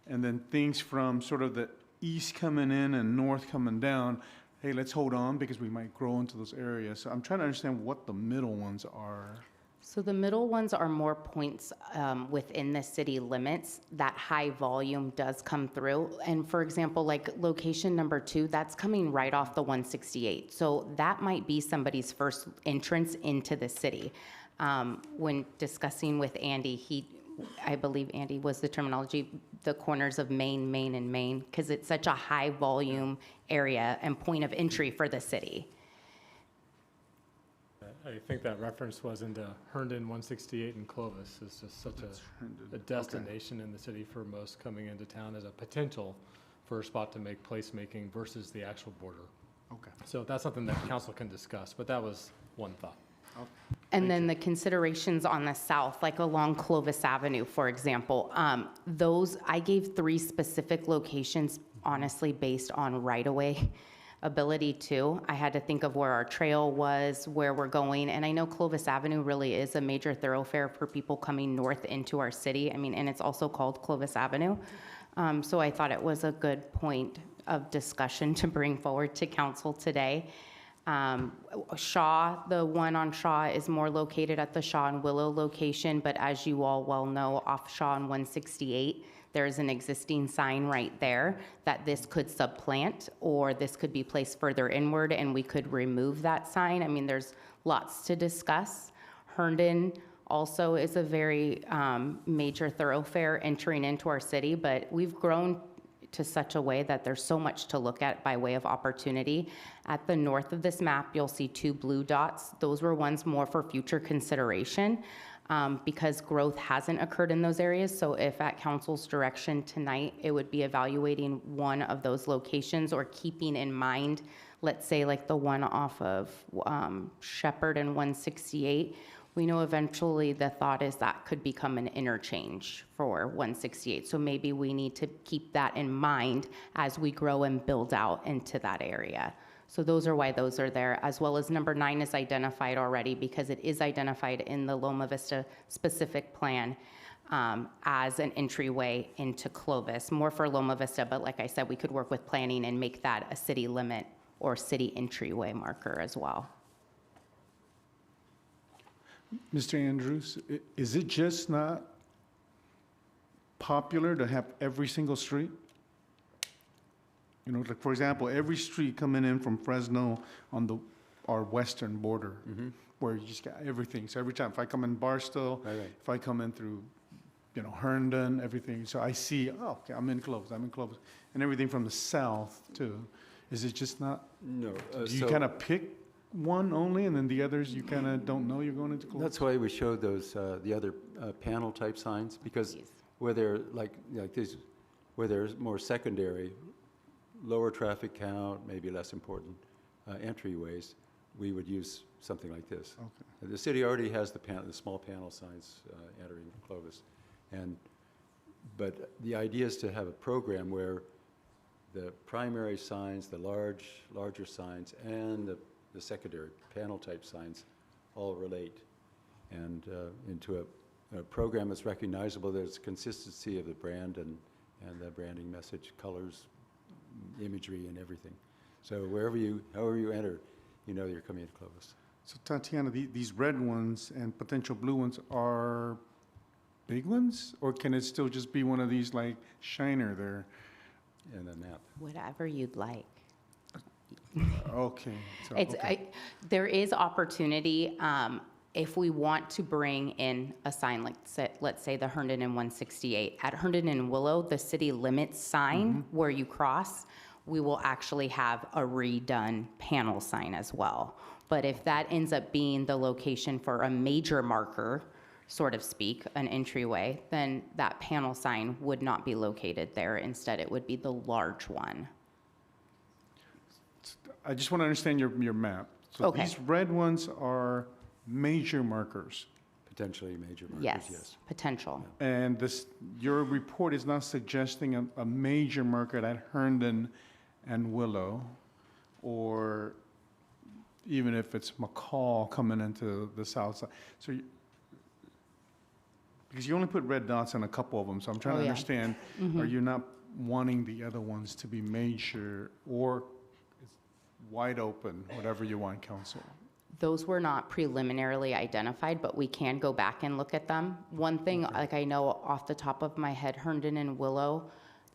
[SPEAKER 1] And then things from sort of the east coming in and north coming down, hey, let's hold on because we might grow into those areas. So I'm trying to understand what the middle ones are.
[SPEAKER 13] So the middle ones are more points within the city limits. That high volume does come through. And for example, like location number 2, that's coming right off the 168. So that might be somebody's first entrance into the city. When discussing with Andy, I believe, Andy, was the terminology, the corners of Main, and Main, because it's such a high volume area and point of entry for the city.
[SPEAKER 5] I think that reference was into Herndon 168 and Clovis. It's just such a destination in the city for most coming into town as a potential for a spot to make placemaking versus the actual border.
[SPEAKER 1] Okay.
[SPEAKER 5] So that's something that council can discuss, but that was one thought.
[SPEAKER 13] And then the considerations on the south, like along Clovis Avenue, for example, those, I gave 3 specific locations, honestly, based on right-of-way ability too. I had to think of where our trail was, where we're going, and I know Clovis Avenue really is a major thoroughfare for people coming north into our city. I mean, and it's also called Clovis Avenue. So I thought it was a good point of discussion to bring forward to council today. Shaw, the one on Shaw is more located at the Shaw and Willow location, but as you all well know, off Shaw and 168, there's an existing sign right there that this could supplant, or this could be placed further inward and we could remove that sign. I mean, there's lots to discuss. Herndon also is a very major thoroughfare entering into our city, but we've grown to such a way that there's so much to look at by way of opportunity. At the north of this map, you'll see 2 blue dots. Those were ones more for future consideration because growth hasn't occurred in those areas. So if at council's direction tonight, it would be evaluating one of those locations or keeping in mind, let's say like the one off of Shepherd and 168, we know eventually the thought is that could become an interchange for 168. So maybe we need to keep that in mind as we grow and build out into that area. So those are why those are there, as well as number 9 is identified already because it is identified in the Loma Vista specific plan as an entryway into Clovis, more for Loma Vista, but like I said, we could work with planning and make that a city limit or city entryway marker as well.
[SPEAKER 1] Mr. Andrews, is it just not popular to have every single street? You know, like, for example, every street coming in from Fresno on our western border, where you just got everything. So every time, if I come in Barstow, if I come in through, you know, Herndon, everything. So I see, oh, okay, I'm in Clovis, and everything from the south too. Is it just not?
[SPEAKER 12] No.
[SPEAKER 1] Do you kind of pick one only, and then the others you kind of don't know you're going into Clovis?
[SPEAKER 12] That's why we showed those, the other panel type signs, because where they're like these, where there's more secondary, lower traffic count, maybe less important entryways, we would use something like this.
[SPEAKER 1] Okay.
[SPEAKER 12] The city already has the small panel signs entering Clovis, but the idea is to have a program where the primary signs, the larger signs, and the secondary panel type signs all relate, and into a program that's recognizable. There's consistency of the brand and the branding message, colors, imagery, and everything. So however you enter, you know you're coming into Clovis.
[SPEAKER 1] So Tatiana, these red ones and potential blue ones are big ones, or can it still just be one of these like Shiner there?
[SPEAKER 12] And the map.
[SPEAKER 13] Whatever you'd like.
[SPEAKER 1] Okay. So,
[SPEAKER 13] There is opportunity if we want to bring in a sign like, let's say the Herndon and 168. At Herndon and Willow, the city limits sign where you cross, we will actually have a redone panel sign as well. But if that ends up being the location for a major marker, so to speak, an entryway, then that panel sign would not be located there. Instead, it would be the large one.
[SPEAKER 1] I just want to understand your map. So these red ones are major markers.
[SPEAKER 12] Potentially major markers,
[SPEAKER 13] Yes, potential.
[SPEAKER 1] And your report is not suggesting a major marker at Herndon and Willow, or even if it's McCall coming into the south side. So because you only put red dots on a couple of them, so I'm trying to understand, are you not wanting the other ones to be major or wide open, whatever you want, council?
[SPEAKER 13] Those were not preliminarily identified, but we can go back and look at them. One thing, like I know off the top of my head, Herndon and Willow,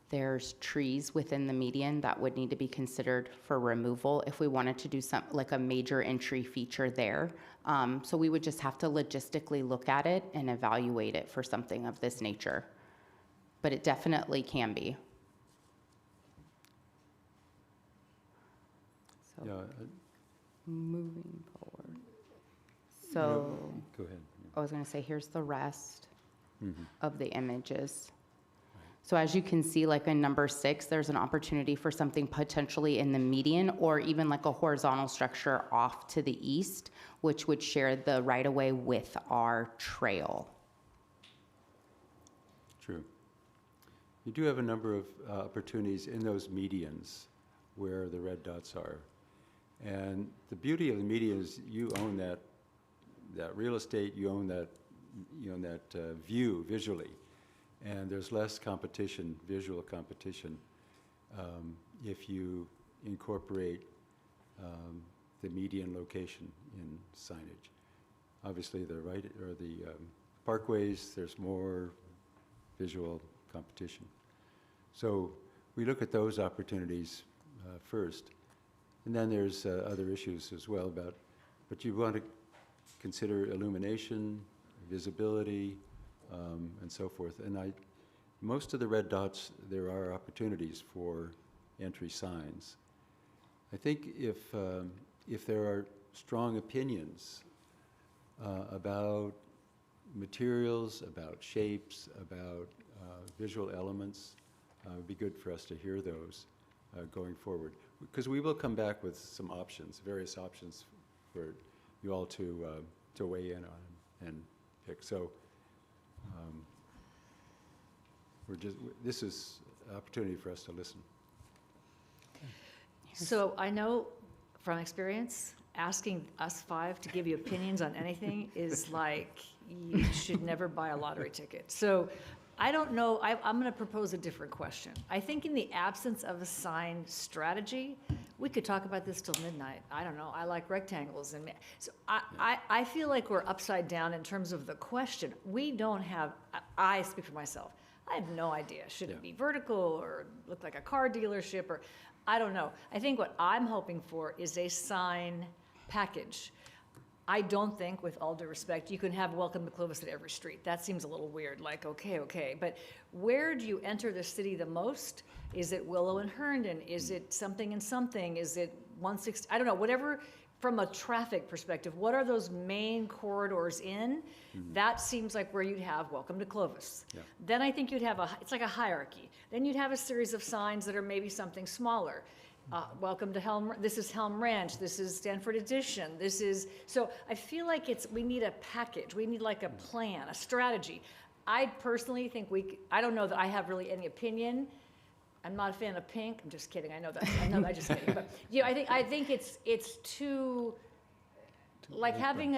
[SPEAKER 13] there's trees within the median that would need to be considered for removal if we wanted to do some, like a major entry feature there. So we would just have to logistically look at it and evaluate it for something of this nature. But it definitely can be. So,
[SPEAKER 12] Yeah,
[SPEAKER 13] moving forward. So,
[SPEAKER 12] go ahead.
[SPEAKER 13] I was gonna say, here's the rest
[SPEAKER 12] Mhm.
[SPEAKER 13] of the images. So as you can see, like in number 6, there's an opportunity for something potentially in the median or even like a horizontal structure off to the east, which would share the right-of-way with our trail.
[SPEAKER 12] True. You do have a number of opportunities in those medians where the red dots are. And the beauty of the median is you own that real estate, you own that view visually. And there's less competition, visual competition, if you incorporate the median location in signage. Obviously, the parkways, there's more visual competition. So we look at those opportunities first. And then there's other issues as well but you want to consider illumination, visibility, and so forth. And most of the red dots, there are opportunities for entry signs. I think if there are strong opinions about materials, about shapes, about visual elements, it would be good for us to hear those going forward. Because we will come back with some options, various options for you all to weigh in on and pick. So this is an opportunity for us to listen.
[SPEAKER 2] So I know from experience, asking us 5 to give you opinions on anything is like, you should never buy a lottery ticket. So I don't know, I'm going to propose a different question. I think in the absence of a sign strategy, we could talk about this till midnight. I don't know, I like rectangles. And so I feel like we're upside down in terms of the question. We don't have, I speak for myself, I have no idea. Should it be vertical or look like a car dealership or, I don't know. I think what I'm hoping for is a sign package. I don't think, with all due respect, you can have welcome to Clovis at every street. That seems a little weird, like, okay. But where do you enter the city the most? Is it Willow and Herndon? Is it something and something? Is it 160? I don't know, whatever, from a traffic perspective, what are those main corridors in? Mm-hmm. That seems like where you'd have welcome to Clovis. Yeah. Then I think you'd have it's like a hierarchy. Then you'd have a series of signs that are maybe something smaller. Welcome to Helm, this is Helm Ranch, this is Stanford Edition, this is, so I feel like we need a package, we need like a plan, a strategy. I personally think I don't know that I have really any opinion. I'm not a fan of pink, I'm just kidding, I know I'm just kidding, but yeah, I think it's too, like having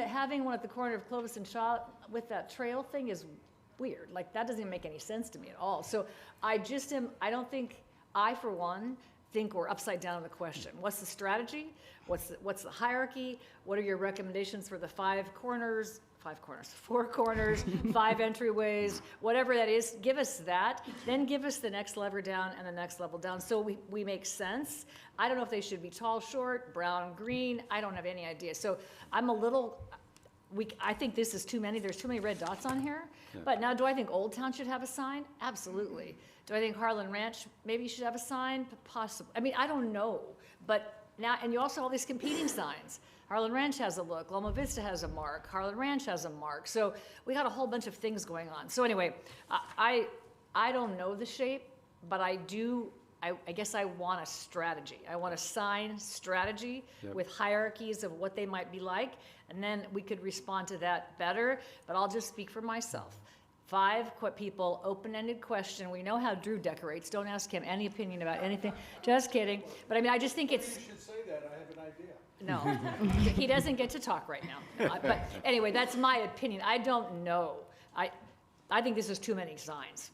[SPEAKER 2] one at the corner of Clovis and Shaw with that trail thing is weird, like that doesn't even make any sense to me at all. So I don't think, for one, think we're upside down on the question. What's the strategy? What's the hierarchy? What are your recommendations for the 4 corners, 5 entryways, whatever that is, give us that, then give us the next lever down and the next level down so we make sense. I don't know if they should be tall, short, brown, green, I don't have any idea. So I'm a little, I think this is too many, there's too many red dots on here. Yeah. But now, do I think Old Town should have a sign? Absolutely. Do I think Harlan Ranch maybe should have a sign? Possibly. I mean, I don't know. But now, and you also have all these competing signs. Harlan Ranch has a look. Loma Vista has a mark. Harlan Ranch has a mark. So we got a whole bunch of things going on. So anyway, I don't know the shape, but I guess I want a strategy. I want a sign strategy with hierarchies of what they might be like, and then we could respond to that better, but I'll just speak for myself. 5 people, open-ended question. We know how Drew decorates. Don't ask him any opinion about anything. Just kidding. But I mean, I just think it's...
[SPEAKER 14] You should say that. I have an idea.
[SPEAKER 2] No, he doesn't get to talk right now. But anyway, that's my opinion. I don't know. I think this is too many signs,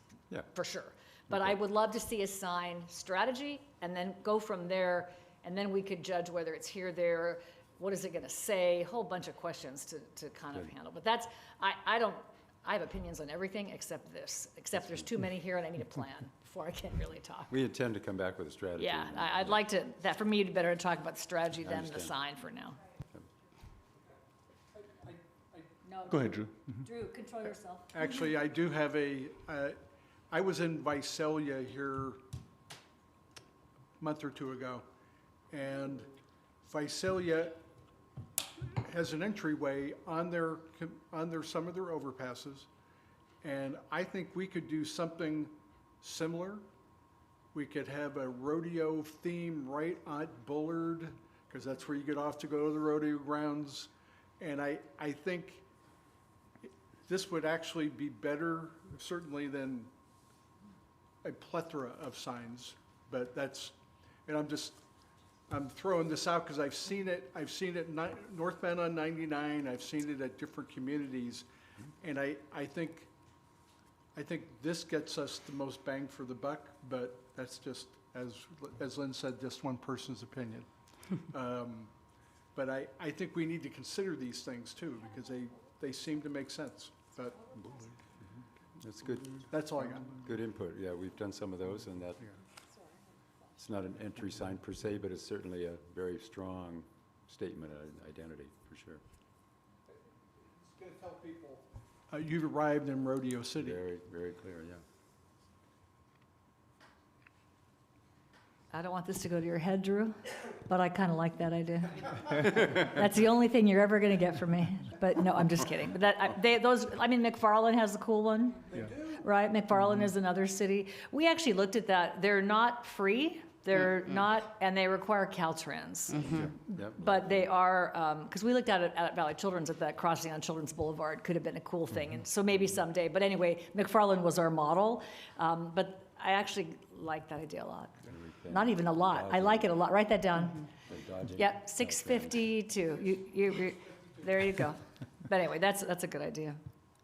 [SPEAKER 2] for sure. But I would love to see a sign strategy and then go from there, and then we could judge whether it's here, there, what is it going to say, a whole bunch of questions to kind of handle. But I have opinions on everything except this, except there's too many here and I need a plan. before I can really talk.
[SPEAKER 12] We intend to come back with a strategy.
[SPEAKER 2] Yeah, I'd like to, that for me, it'd be better to talk about the strategy
[SPEAKER 12] I
[SPEAKER 2] than the
[SPEAKER 12] understand.
[SPEAKER 2] sign for now. No,
[SPEAKER 1] Go ahead, Drew.
[SPEAKER 2] Drew, control yourself.
[SPEAKER 14] Actually, I do have I was in Visalia here a month or two ago, and Visalia has an entryway on some of their overpasses, and I think we could do something similar. We could have a rodeo theme right at Bullard, because that's where you get off to go to the rodeo grounds, and I think this would actually be better, certainly, than a plethora of signs, but that's, and I'm throwing this out because I've seen it northbound on 99, I've seen it at different communities, and I think this gets us the most bang for the buck, but that's just, as Lynn said, just one person's opinion. But I think we need to consider these things too, because they seem to make sense, but
[SPEAKER 12] That's good.
[SPEAKER 14] that's all I got.
[SPEAKER 12] Good input. Yeah, we've done some of those, and that, it's not an entry sign per se, but it's certainly a very strong statement of identity, for sure.
[SPEAKER 14] It's going to tell people you've arrived in Rodeo City.
[SPEAKER 12] Very, very clear, yeah.
[SPEAKER 2] I don't want this to go to your head, Drew, but I kind of like that idea. That's the only thing you're ever going to get from me. But no, I'm just kidding. But McFarland has a cool one, right? McFarland is another city. We actually looked at that. They're not free. They're not, and they require Caltrans.
[SPEAKER 12] Yep.
[SPEAKER 2] But they are, because we looked at it at Valley Children's, at that crossing on Children's Boulevard, could have been a cool thing. And so maybe someday. But anyway, McFarland was our model. But I actually like that idea a lot. Not even a lot. I like it a lot. Write that down. Yep, 652. There you go. But anyway, that's a good idea.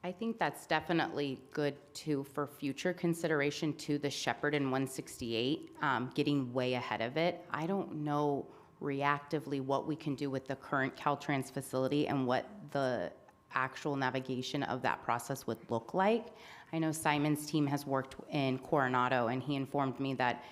[SPEAKER 13] I think that's definitely good too for future consideration to the Shepherd and 168, getting way ahead of it. I don't know reactively what we can do with the current Caltrans facility and what the actual navigation of that process would look like. I know Simon's team has worked in Coronado, and he informed me that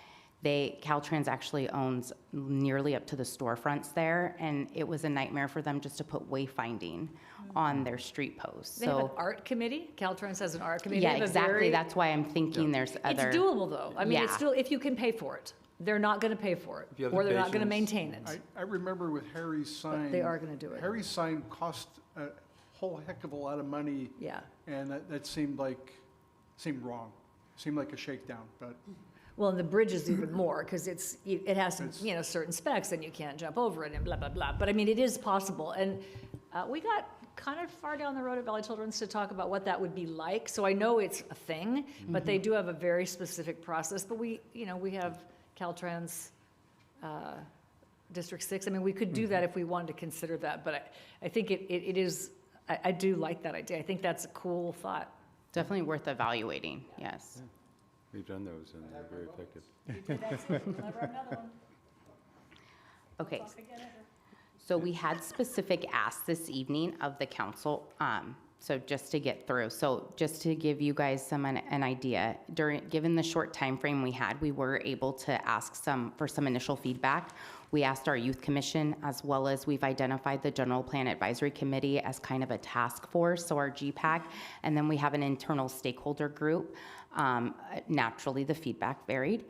[SPEAKER 13] Caltrans actually owns nearly up to the storefronts there, and it was a nightmare for them just to put wayfinding on their street posts.
[SPEAKER 2] They have an art committee. Caltrans has an art committee.
[SPEAKER 13] Yeah, exactly. That's why I'm thinking there's other.
[SPEAKER 2] It's doable, though. I mean, it's still, if you can pay for it. They're not going to pay for it, or they're not going to maintain it.
[SPEAKER 14] I remember with Harry's sign.
[SPEAKER 2] But they are going to do it.
[SPEAKER 14] Harry's sign cost a whole heck of a lot of money.
[SPEAKER 2] Yeah.
[SPEAKER 14] And that seemed wrong. Seemed like a shakedown, but.
[SPEAKER 2] Well, and the bridge is even more, because it has some, certain specs, and you can't jump over it and blah, blah, blah. But I mean, it is possible. And we got kind of far down the road at Valley Children's to talk about what that would be like. So I know it's a thing, but they do have a very specific process. But we have Caltrans District 6. I mean, we could do that if we wanted to consider that. But I think it is, I do like that idea. I think that's a cool thought.
[SPEAKER 13] Definitely worth evaluating, yes.
[SPEAKER 12] Yeah. We've done those, and they're very effective.
[SPEAKER 13] Okay. So we had specific asks this evening of the council, so just to get through. So just to give you guys an idea, given the short time frame we had, we were able to ask for some initial feedback. We asked our youth commission, as well as we've identified the general plan advisory committee as kind of a task force, so our GPAC, and then we have an internal stakeholder group. Naturally, the feedback varied,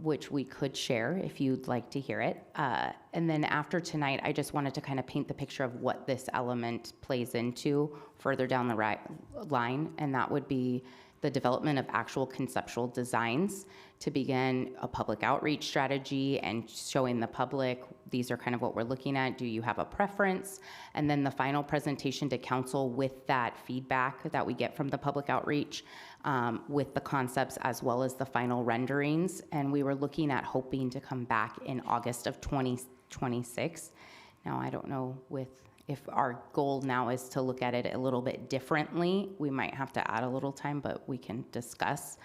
[SPEAKER 13] which we could share if you'd like to hear it. And then after tonight, I just wanted to kind of paint the picture of what this element plays into further down the line, and that would be the development of actual conceptual designs to begin a public outreach strategy and showing the public, these are kind of what we're looking at. Do you have a preference? And then the final presentation to council with that feedback that we get from the public outreach, with the concepts as well as the final renderings. And we were looking at hoping to come back in August of 2026. Now, I don't know if our goal now is to look at it a little bit differently. We might have to add a little time, but we can discuss.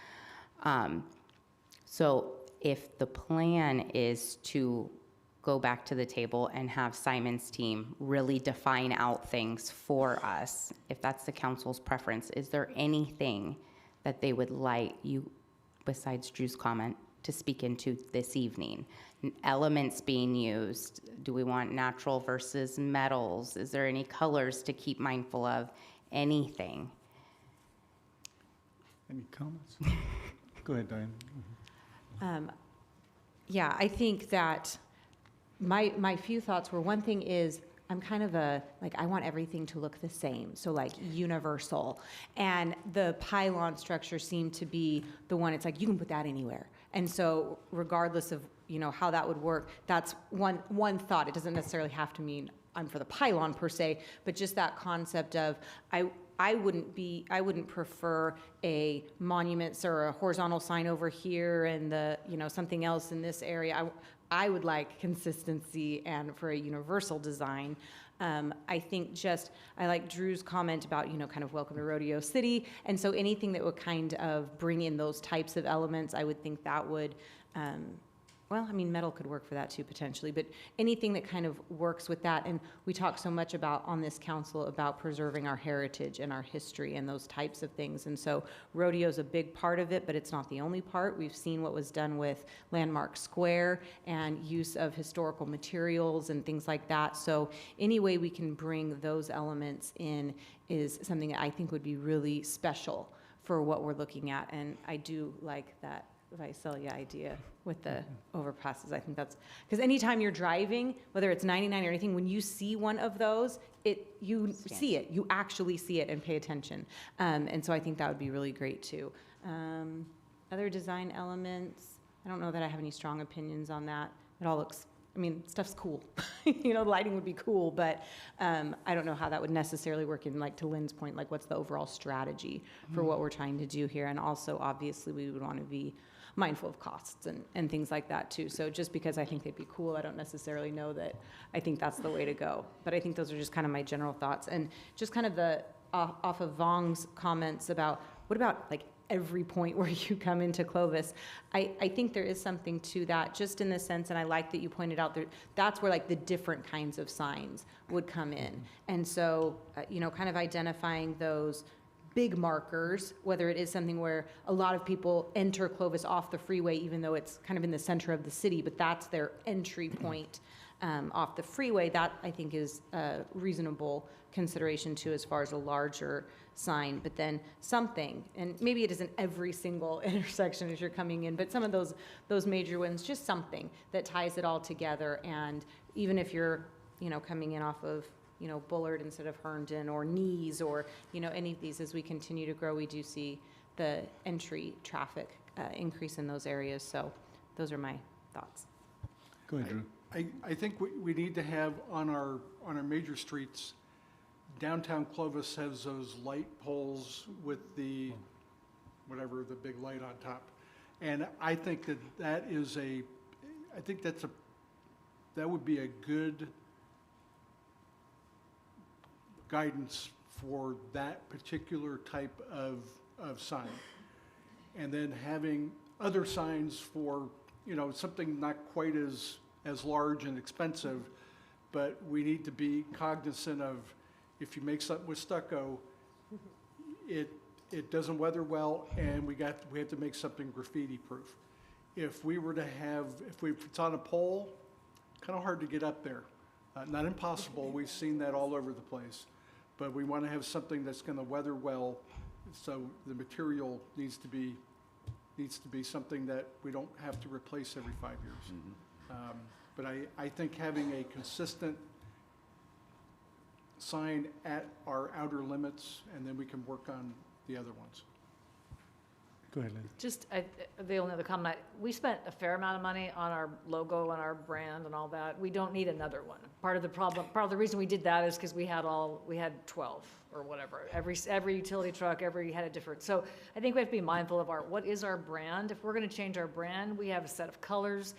[SPEAKER 13] So if the plan is to go back to the table and have Simon's team really define out things for us, if that's the council's preference, is there anything that they would like besides Drew's comment, to speak into this evening? Elements being used, do we want natural versus metals? Is there any colors to keep mindful of? Anything?
[SPEAKER 1] Any comments? Go ahead, Diane.
[SPEAKER 15] Yeah, I think that my few thoughts were, one thing is, I'm kind of I want everything to look the same, so like universal. And the pylon structure seemed to be the one, it's like, you can put that anywhere. And so regardless of, how that would work, that's one thought. It doesn't necessarily have to mean I'm for the pylon per se, but just that concept of, I wouldn't prefer a monument or a horizontal sign over here and something else in this area. I would like consistency and for a universal design. I think I like Drew's comment about, kind of welcome to Rodeo City. And so anything that would kind of bring in those types of elements, I would think that would, metal could work for that too, potentially, but anything that kind of works with that. And we talk so much about, on this council, about preserving our heritage and our history and those types of things. And so rodeo's a big part of it, but it's not the only part. We've seen what was done with Landmark Square and use of historical materials and things like that. So any way we can bring those elements in is something that I think would be really special for what we're looking at. And I do like that Visalia idea with the overpasses. I think that's, because anytime you're driving, whether it's 99 or anything, when you see one of those, you see it, you actually see it and pay attention. And so I think that would be really great too. Other design elements, I don't know that I have any strong opinions on that. It all looks, stuff's cool. The lighting would be cool, but I don't know how that would necessarily work in, to Lynn's point, what's the overall strategy for what we're trying to do here. And also, obviously, we would want to be mindful of costs and things like that too. So just because I think they'd be cool, I don't necessarily know that I think that's the way to go. But I think those are just kind of my general thoughts. And just kind of off of Vong's comments about, what about every point where you come into Clovis? I think there is something to that, just in the sense, and I like that you pointed out, that's where the different kinds of signs would come in. And so, kind of identifying those big markers, whether it is something where a lot of people enter Clovis off the freeway, even though it's kind of in the center of the city, but that's their entry point off the freeway. That, I think, is a reasonable consideration too, as far as a larger sign. But then something, and maybe it isn't every single intersection as you're coming in, but some of those major ones, just something that ties it all together. And even if you're, coming in off of Bullard instead of Herndon, or Knees, or, any of these, as we continue to grow, we do see the entry traffic increase in those areas. So those are my thoughts.
[SPEAKER 1] Go ahead, Drew.
[SPEAKER 14] I think we need to have on our major streets, downtown Clovis has those light poles with the, whatever, the big light on top. And I think that would be a good guidance for that particular type of sign. And then having other signs for, something not quite as large and expensive, but we need to be cognizant of, if you make something with stucco, it doesn't weather well, and we have to make something graffiti proof. If it's on a pole, kind of hard to get up there. Not impossible, we've seen that all over the place. But we want to have something that's going to weather well, so the material needs to be something that we don't have to replace every 5 years. But I think having a consistent sign at our outer limits, and then we can work on the other ones.
[SPEAKER 1] Go ahead, Lynn.
[SPEAKER 2] Just the only other comment, we spent a fair amount of money on our logo and our brand and all that. We don't need another one. Part of the reason we did that is because we had 12 or whatever. Every utility truck, had a different. So I think we have to be mindful of what is our brand. If we're going to change our brand, we have a set of colors.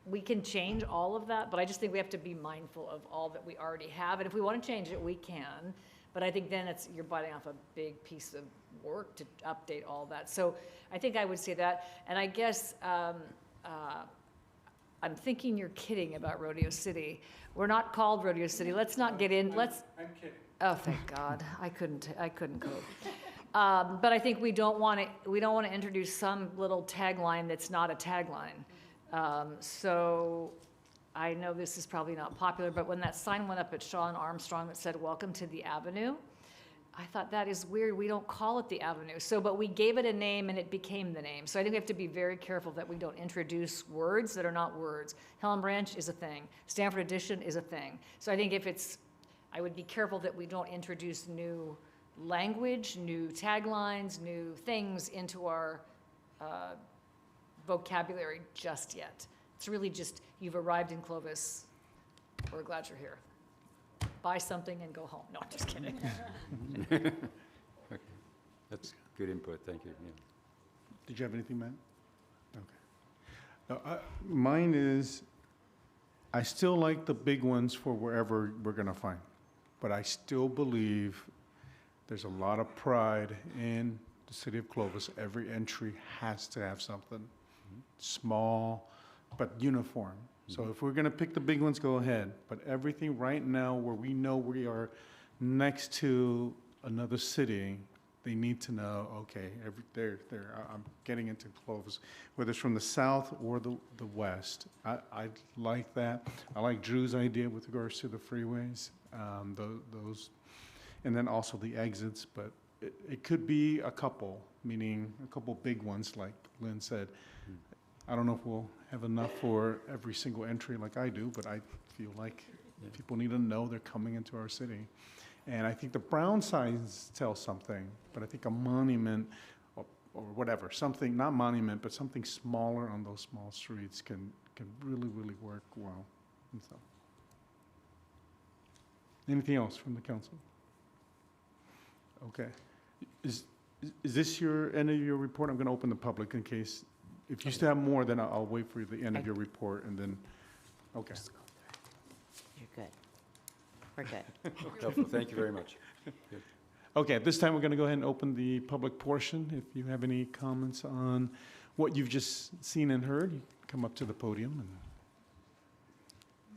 [SPEAKER 2] We can change all of that, but I just think we have to be mindful of all that we already have. And if we want to change it, we can. But I think then you're biting off a big piece of work to update all that. So I think I would say that. And I guess I'm thinking you're kidding about Rodeo City. We're not called Rodeo City. Let's not get in.
[SPEAKER 14] I'm kidding.
[SPEAKER 2] Oh, thank God. I couldn't code. But I think we don't want to introduce some little tagline that's not a tagline. So I know this is probably not popular, but when that sign went up at Shaw and Armstrong that said, "Welcome to the Avenue," I thought that is weird. We don't call it the Avenue. So, but we gave it a name and it became the name. So I think we have to be very careful that we don't introduce words that are not words. Helen Branch is a thing. Stanford Addition is a thing. So I think I would be careful that we don't introduce new language, new taglines, new things into our vocabulary just yet. It's really just, you've arrived in Clovis. We're glad you're here. Buy something and go home. No, I'm just kidding.
[SPEAKER 12] Okay. That's good input, thank you. Yeah.
[SPEAKER 1] Did you have anything, Matt? Okay. No, mine is, I still like the big ones for wherever we're going to find, but I still believe there's a lot of pride in the city of Clovis. Every entry has to have something small, but uniform. So if we're going to pick the big ones, go ahead. But everything right now where we know we are next to another city, they need to know, okay, I'm getting into Clovis, whether it's from the south or the west. I like that. I like Drew's idea with regards to the freeways, those, and then also the exits. But it could be a couple, meaning a couple big ones, like Lynn said. I don't know if we'll have enough for every single entry like I do, but I feel like people need to know they're coming into our city. And I think the brown signs tell something, but I think a monument or whatever, something, not monument, but something smaller on those small streets can really, really work well. And so, anything else from the council? Okay. Is this your end of your report? I'm going to open the public in case. If you still have more, then I'll wait for the end of your report and then, okay.
[SPEAKER 15] You're good. We're good.
[SPEAKER 12] Helpful, thank you very much. Good.
[SPEAKER 1] Okay, at this time, we're going to go ahead and open the public portion. If you have any comments on what you've just seen and heard, you can come up to the podium and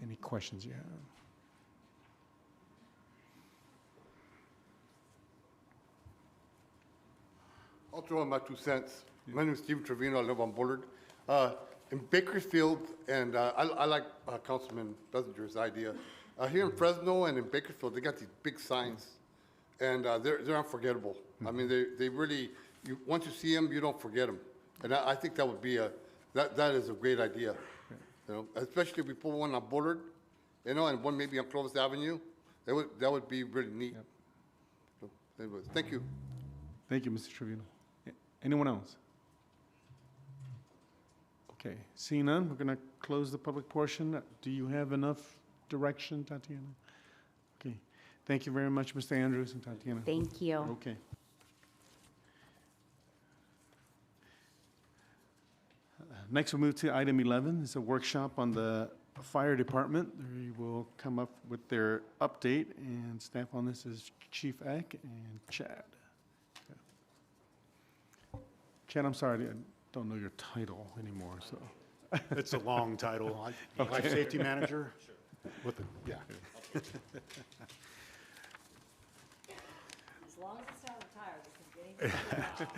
[SPEAKER 1] any questions you have.
[SPEAKER 8] I'll throw in my 2 cents. My name is Steve Trevino. I live on Bullard. In Bakersfield, and I like Councilman Bessinger's idea. Here in Fresno and in Bakersfield, they got these big signs, and they're unforgettable. I mean, they really, once you see them, you don't forget them. And I think that would be that is a great idea. You know, especially if we put one on Bullard, you know, and one maybe on Clovis Avenue. That would be really neat.
[SPEAKER 1] Yep.
[SPEAKER 8] So, anyways, thank you.
[SPEAKER 1] Thank you, Mr. Trevino. Anyone else? Okay, seeing none, we're going to close the public portion. Do you have enough direction, Tatiana? Okay, thank you very much, Mr. Andrews and Tatiana.
[SPEAKER 15] Thank you.
[SPEAKER 1] Okay. Next, we'll move to item 11. It's a workshop on the fire department. They will come up with their update, and staff on this is Chief Eck and Chad. Chad, I'm sorry, I don't know your title anymore, so.
[SPEAKER 16] It's a long title.
[SPEAKER 1] Okay.
[SPEAKER 16] Life Safety Manager. With the, yeah.
[SPEAKER 2] As long as it's not retired,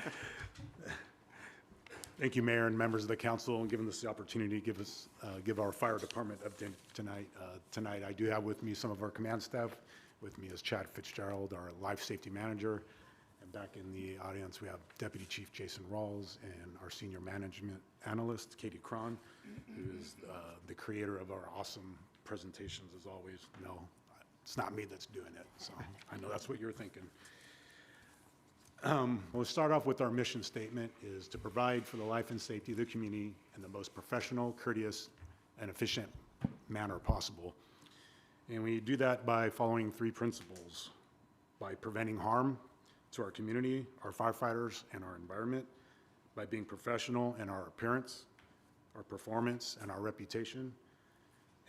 [SPEAKER 16] Thank you, Mayor and members of the council, and giving us the opportunity to give our fire department update tonight. Tonight, I do have with me some of our command staff. With me is Chad Fitzgerald, our Life Safety Manager. And back in the audience, we have Deputy Chief Jason Rawls and our Senior Management Analyst, Katie Cron, who is the creator of our awesome presentations, as always. No, it's not me that's doing it, so I know that's what you're thinking. We'll start off with our mission statement, is to provide for the life and safety of the community in the most professional, courteous, and efficient manner possible. And we do that by following 3 principles: by preventing harm to our community, our firefighters, and our environment, by being professional in our appearance, our performance, and our reputation,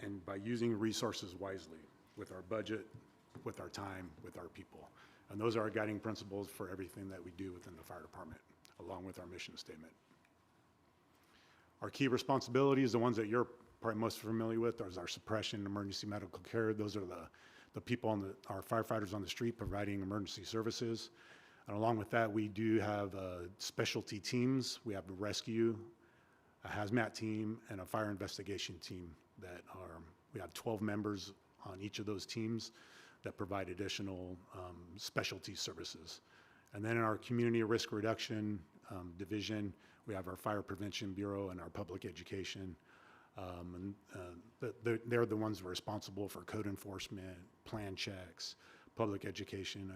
[SPEAKER 16] and by using resources wisely with our budget, with our time, with our people. And those are our guiding principles for everything that we do within the fire department, along with our mission statement. Our key responsibilities, the ones that you're probably most familiar with, are our suppression and emergency medical care. Those are the people our firefighters on the street providing emergency services. And along with that, we do have specialty teams. We have a rescue, a hazmat team, and a fire investigation team we have 12 members on each of those teams that provide additional specialty services. And then in our community risk reduction division, we have our fire prevention bureau and our public education. They're the ones responsible for code enforcement, plan checks, public education,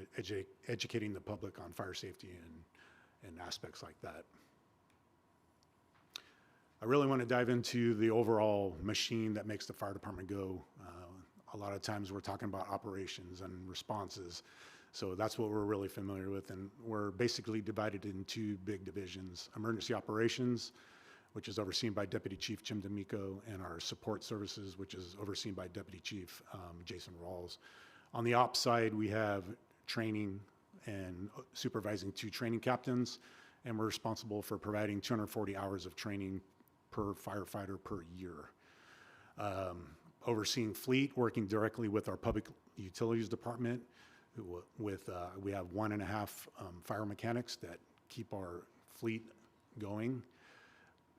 [SPEAKER 16] educating the public on fire safety and aspects like that. I really want to dive into the overall machine that makes the fire department go. A lot of times we're talking about operations and responses, so that's what we're really familiar with, and we're basically divided in two big divisions: emergency operations, which is overseen by Deputy Chief Jim D'Amico, and our support services, which is overseen by Deputy Chief Jason Rawls. On the ops side, we have training and supervising 2 training captains, and we're responsible for providing 240 hours of training per firefighter per year. Overseeing fleet, working directly with our public utilities department, we have 1.5 fire mechanics that keep our fleet going.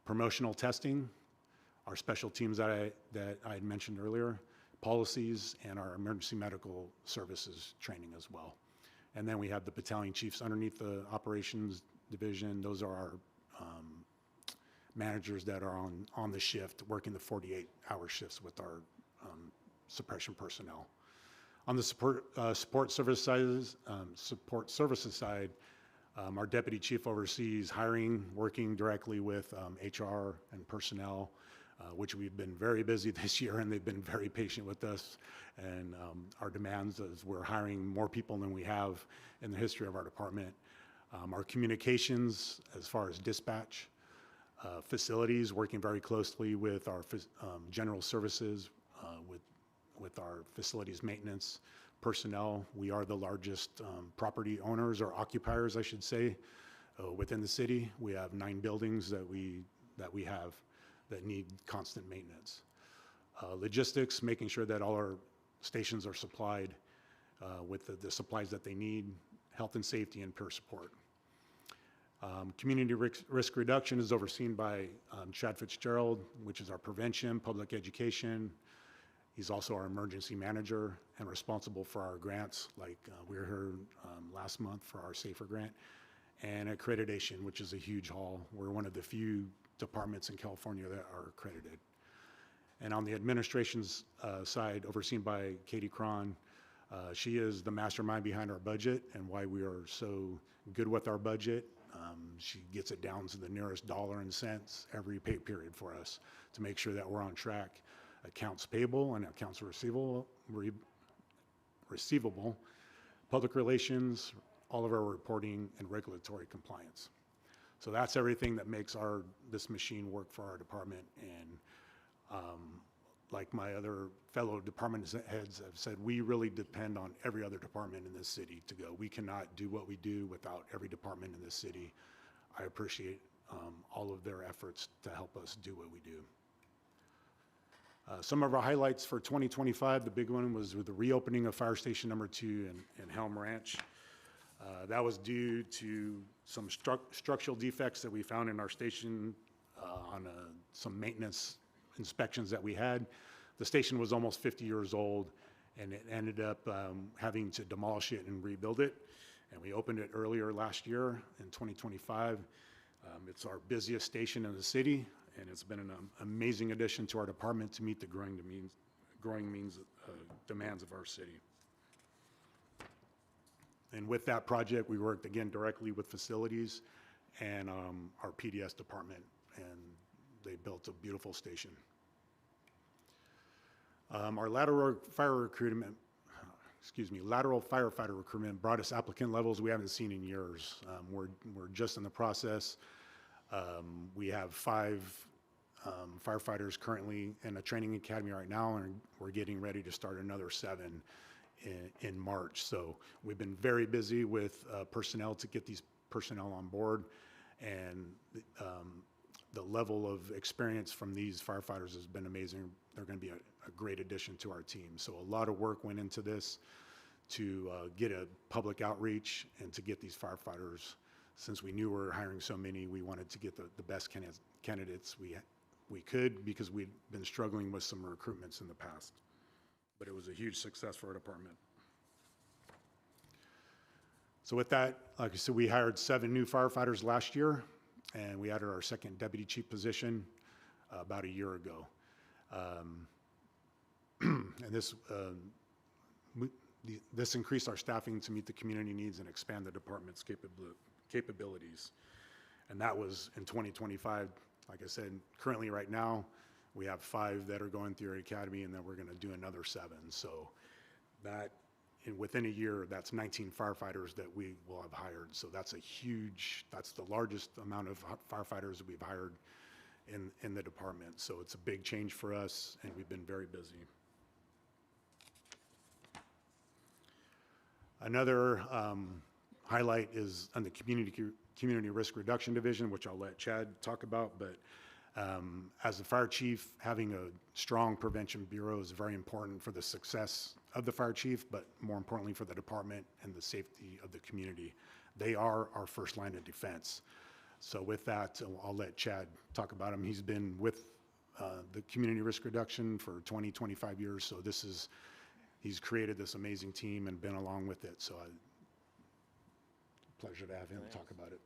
[SPEAKER 16] Promotional testing, our special teams that I had mentioned earlier, policies, and our emergency medical services training as well. And then we have the battalion chiefs underneath the operations division. Those are our managers that are on the shift, working the 48-hour shifts with our suppression personnel. On the support services side, our deputy chief oversees hiring, working directly with HR and personnel, which we've been very busy this year, and they've been very patient with us. And our demands is we're hiring more people than we have in the history of our department. Our communications, as far as dispatch, facilities, working very closely with our general services, with our facilities maintenance personnel. We are the largest property owners, or occupiers, I should say, within the city. We have 9 buildings that we have that need constant maintenance. Logistics, making sure that all our stations are supplied with the supplies that they need, health and safety, and peer support. Community risk reduction is overseen by Chad Fitzgerald, which is our prevention, public education. He's also our emergency manager and responsible for our grants, like we were here last month for our SAFER grant, and accreditation, which is a huge haul. We're one of the few departments in California that are accredited. And on the administration's side, overseen by Katie Cron, she is the mastermind behind our budget and why we are so good with our budget. She gets it down to the nearest dollar and cents every pay period for us to make sure that we're on track. Accounts payable and accounts receivable, public relations, all of our reporting, and regulatory compliance. So that's everything that makes this machine work for our department. And like my other fellow department heads have said, we really depend on every other department in this city to go. We cannot do what we do without every department in this city. I appreciate all of their efforts to help us do what we do. Some of our highlights for 2025, the big one was with the reopening of Fire Station number 2 in Helm Ranch. That was due to some structural defects that we found in our station on some maintenance inspections that we had. The station was almost 50 years old, and it ended up having to demolish it and rebuild it. And we opened it earlier last year in 2025. It's our busiest station in the city, and it's been an amazing addition to our department to meet the growing demands of our city. And with that project, we worked again directly with facilities and our PDS department, and they built a beautiful station. Our lateral firefighter recruitment brought us applicant levels we haven't seen in years. We're just in the process. We have 5 firefighters currently in a training academy right now, and we're getting ready to start another 7 in March. So we've been very busy with personnel to get these personnel on board, and the level of experience from these firefighters has been amazing. They're going to be a great addition to our team. So a lot of work went into this to get a public outreach and to get these firefighters. Since we knew we were hiring so many, we wanted to get the best candidates we could, because we'd been struggling with some recruitments in the past. But it was a huge success for our department. So with that, like I said, we hired 7 new firefighters last year, and we added our second deputy chief position about a year ago. And this increased our staffing to meet the community needs and expand the department's capabilities. And that was in 2025. Like I said, currently right now, we have 5 that are going through our academy, and then we're going to do another 7. So that, within a year, that's 19 firefighters that we will have hired. So that's that's the largest amount of firefighters we've hired in the department. So it's a big change for us, and we've been very busy. Another highlight is on the community risk reduction division, which I'll let Chad talk about. But as the fire chief, having a strong prevention bureau is very important for the success of the fire chief, but more importantly for the department and the safety of the community. They are our first line of defense. So with that, I'll let Chad talk about him. He's been with the community risk reduction for 20, 25 years. So he's created this amazing team and been along with it. So pleasure to have him talk about it.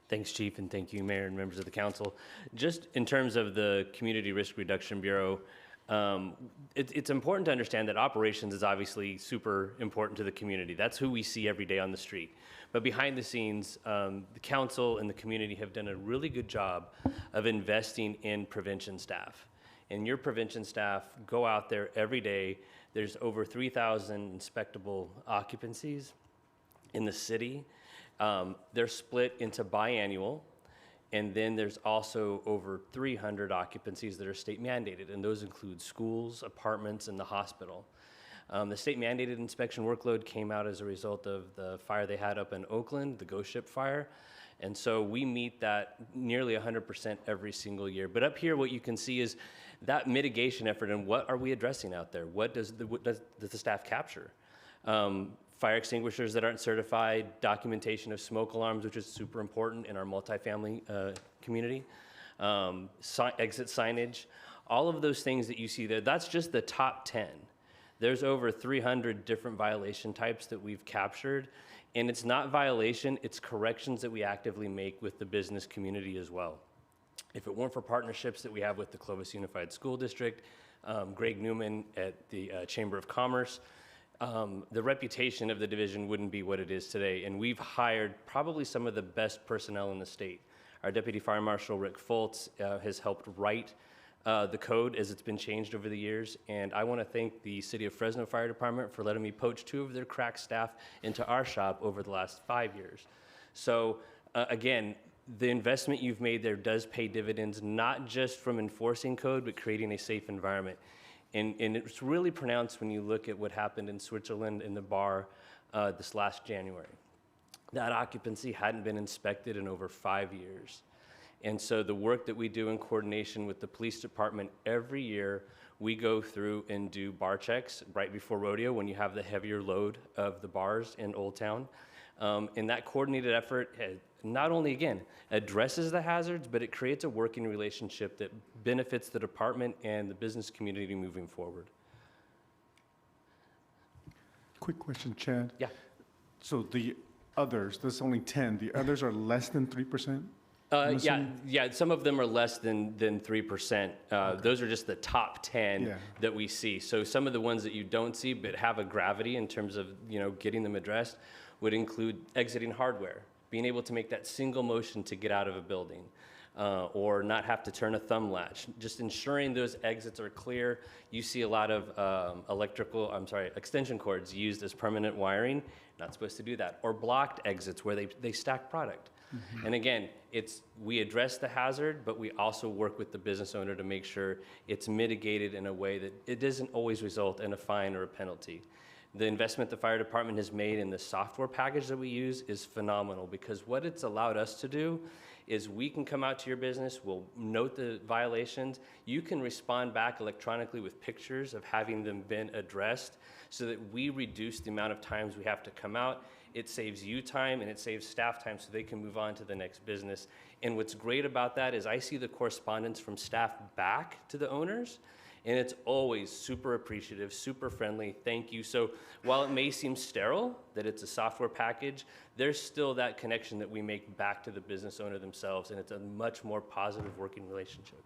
[SPEAKER 17] Thanks, Chief, and thank you, Mayor and members of the council. Just in terms of the Community Risk Reduction Bureau, it's important to understand that operations is obviously super important to the community. That's who we see every day on the street. But behind the scenes, the council and the community have done a really good job of investing in prevention staff. And your prevention staff go out there every day. There's over 3,000 inspectable occupancies in the city. They're split into biannual, and then there's also over 300 occupancies that are state mandated, and those include schools, apartments, and the hospital. The state mandated inspection workload came out as a result of the fire they had up in Oakland, the Ghost Ship fire. And so we meet that nearly 100% every single year. But up here, what you can see is that mitigation effort, and what are we addressing out there? What does the staff capture? Fire extinguishers that aren't certified, documentation of smoke alarms, which is super important in our multifamily community, exit signage, all of those things that you see there, that's just the top 10. There's over 300 different violation types that we've captured, and it's not violation, it's corrections that we actively make with the business community as well. If it weren't for partnerships that we have with the Clovis Unified School District, Greg Newman at the Chamber of Commerce, the reputation of the division wouldn't be what it is today. And we've hired probably some of the best personnel in the state. Our Deputy Fire Marshal, Rick Foltz, has helped write the code as it's been changed over the years. And I want to thank the City of Fresno Fire Department for letting me poach 2 of their crack staff into our shop over the last 5 years. So again, the investment you've made there does pay dividends, not just from enforcing code, but creating a safe environment. And it's really pronounced when you look at what happened in Switzerland in the bar this last January. That occupancy hadn't been inspected in over 5 years. And so the work that we do in coordination with the police department every year, we go through and do bar checks right before rodeo when you have the heavier load of the bars in Old Town. And that coordinated effort not only, again, addresses the hazards, but it creates a working relationship that benefits the department and the business community moving forward.
[SPEAKER 1] Quick question, Chad.
[SPEAKER 17] Yeah.
[SPEAKER 1] So the others, there's only 10. The others are less than 3%?
[SPEAKER 17] Yeah, some of them are less than 3%. Those are just the top 10 that we see. So some of the ones that you don't see but have a gravity in terms of getting them addressed would include exiting hardware, being able to make that single motion to get out of a building, or not have to turn a thumb latch. Just ensuring those exits are clear. You see a lot of extension cords used as permanent wiring. Not supposed to do that. Or blocked exits where they stack product. Mm-hmm. And again, we address the hazard, but we also work with the business owner to make sure it's mitigated in a way that it doesn't always result in a fine or a penalty. The investment the fire department has made in the software package that we use is phenomenal, because what it's allowed us to do is we can come out to your business, we'll note the violations. You can respond back electronically with pictures of having them been addressed so that we reduce the amount of times we have to come out. It saves you time and it saves staff time so they can move on to the next business. And what's great about that is I see the correspondence from staff back to the owners, and it's always super appreciative, super friendly, thank you. So while it may seem sterile that it's a software package, there's still that connection that we make back to the business owner themselves, and it's a much more positive working relationship.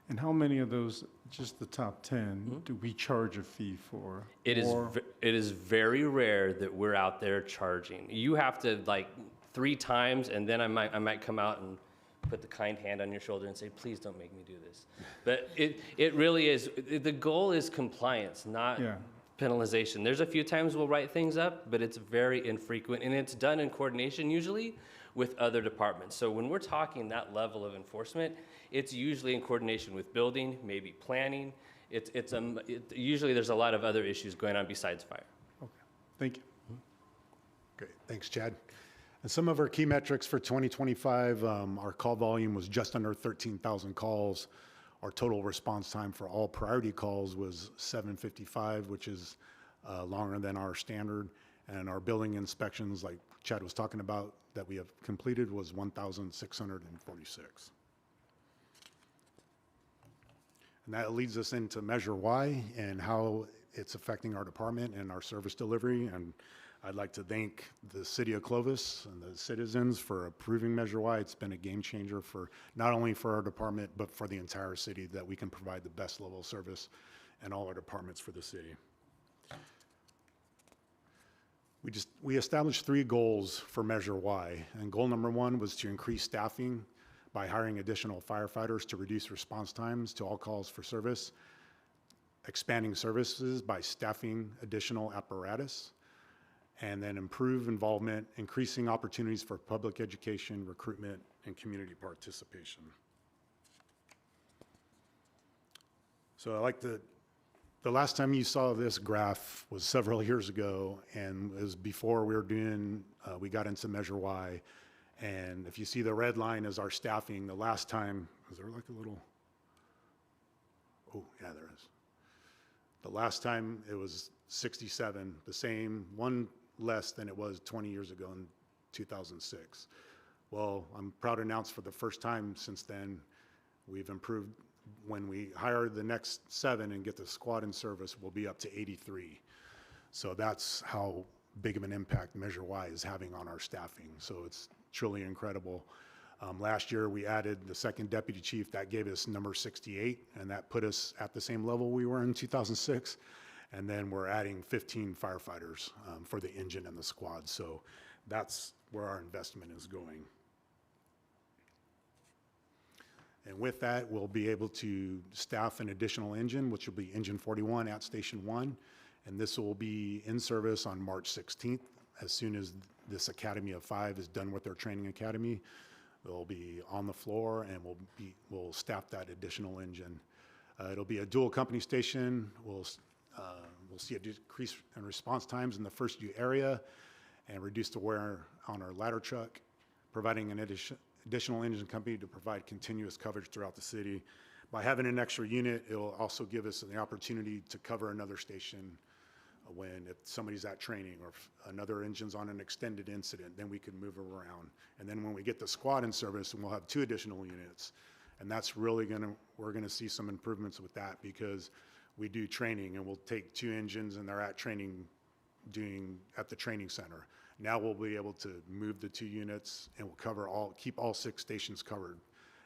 [SPEAKER 1] And how many of those, just the top 10, do we charge a fee for?
[SPEAKER 17] It is very rare that we're out there charging. You have to like 3 times, and then I might come out and put the kind hand on your shoulder and say, please don't make me do this. But it really is, the goal is compliance, not penalization. There's a few times we'll write things up, but it's very infrequent, and it's done in coordination usually with other departments. So when we're talking that level of enforcement, it's usually in coordination with building, maybe planning. Usually there's a lot of other issues going on besides fire.
[SPEAKER 1] Okay, thank you.
[SPEAKER 16] Great, thanks, Chad. And some of our key metrics for 2025, our call volume was just under 13,000 calls. Our total response time for all priority calls was 7:55, which is longer than our standard. And our building inspections, like Chad was talking about, that we have completed was 1,646. And that leads us into Measure Y and how it's affecting our department and our service delivery. And I'd like to thank the city of Clovis and the citizens for approving Measure Y. It's been a game changer for not only for our department, but for the entire city, that we can provide the best level of service in all our departments for the city. We established 3 goals for Measure Y, and goal number 1 was to increase staffing by hiring additional firefighters to reduce response times to all calls for service, expanding services by staffing additional apparatus, and then improve involvement, increasing opportunities for public education, recruitment, and community participation. So I like the last time you saw this graph was several years ago, and it was before we got into Measure Y. And if you see the red line is our staffing, the last time, is there like a little, oh, yeah, there is. The last time it was 67, the same, one less than it was 20 years ago in 2006. Well, I'm proud to announce for the first time since then, we've improved. When we hire the next 7 and get the squad in service, we'll be up to 83. So that's how big of an impact Measure Y is having on our staffing. So it's truly incredible. Last year, we added the 2nd deputy chief. That gave us number 68, and that put us at the same level we were in 2006. And then we're adding 15 firefighters for the engine and the squad. So that's where our investment is going. And with that, we'll be able to staff an additional engine, which will be Engine 41 at Station 1. And this will be in service on March 16th. As soon as this Academy of 5 is done with their training academy, they'll be on the floor, and we'll staff that additional engine. It'll be a dual company station. We'll see a decrease in response times in the first U area and reduce the wear on our ladder truck, providing an additional engine company to provide continuous coverage throughout the city. By having an extra unit, it'll also give us the opportunity to cover another station if somebody's at training, or if another engine's on an extended incident, then we can move around. And then when we get the squad in service, and we'll have 2 additional units. And that's really we're gonna see some improvements with that, because we do training, and we'll take 2 engines and they're at training at the training center. Now we'll be able to move the 2 units, and we'll keep all 6 stations covered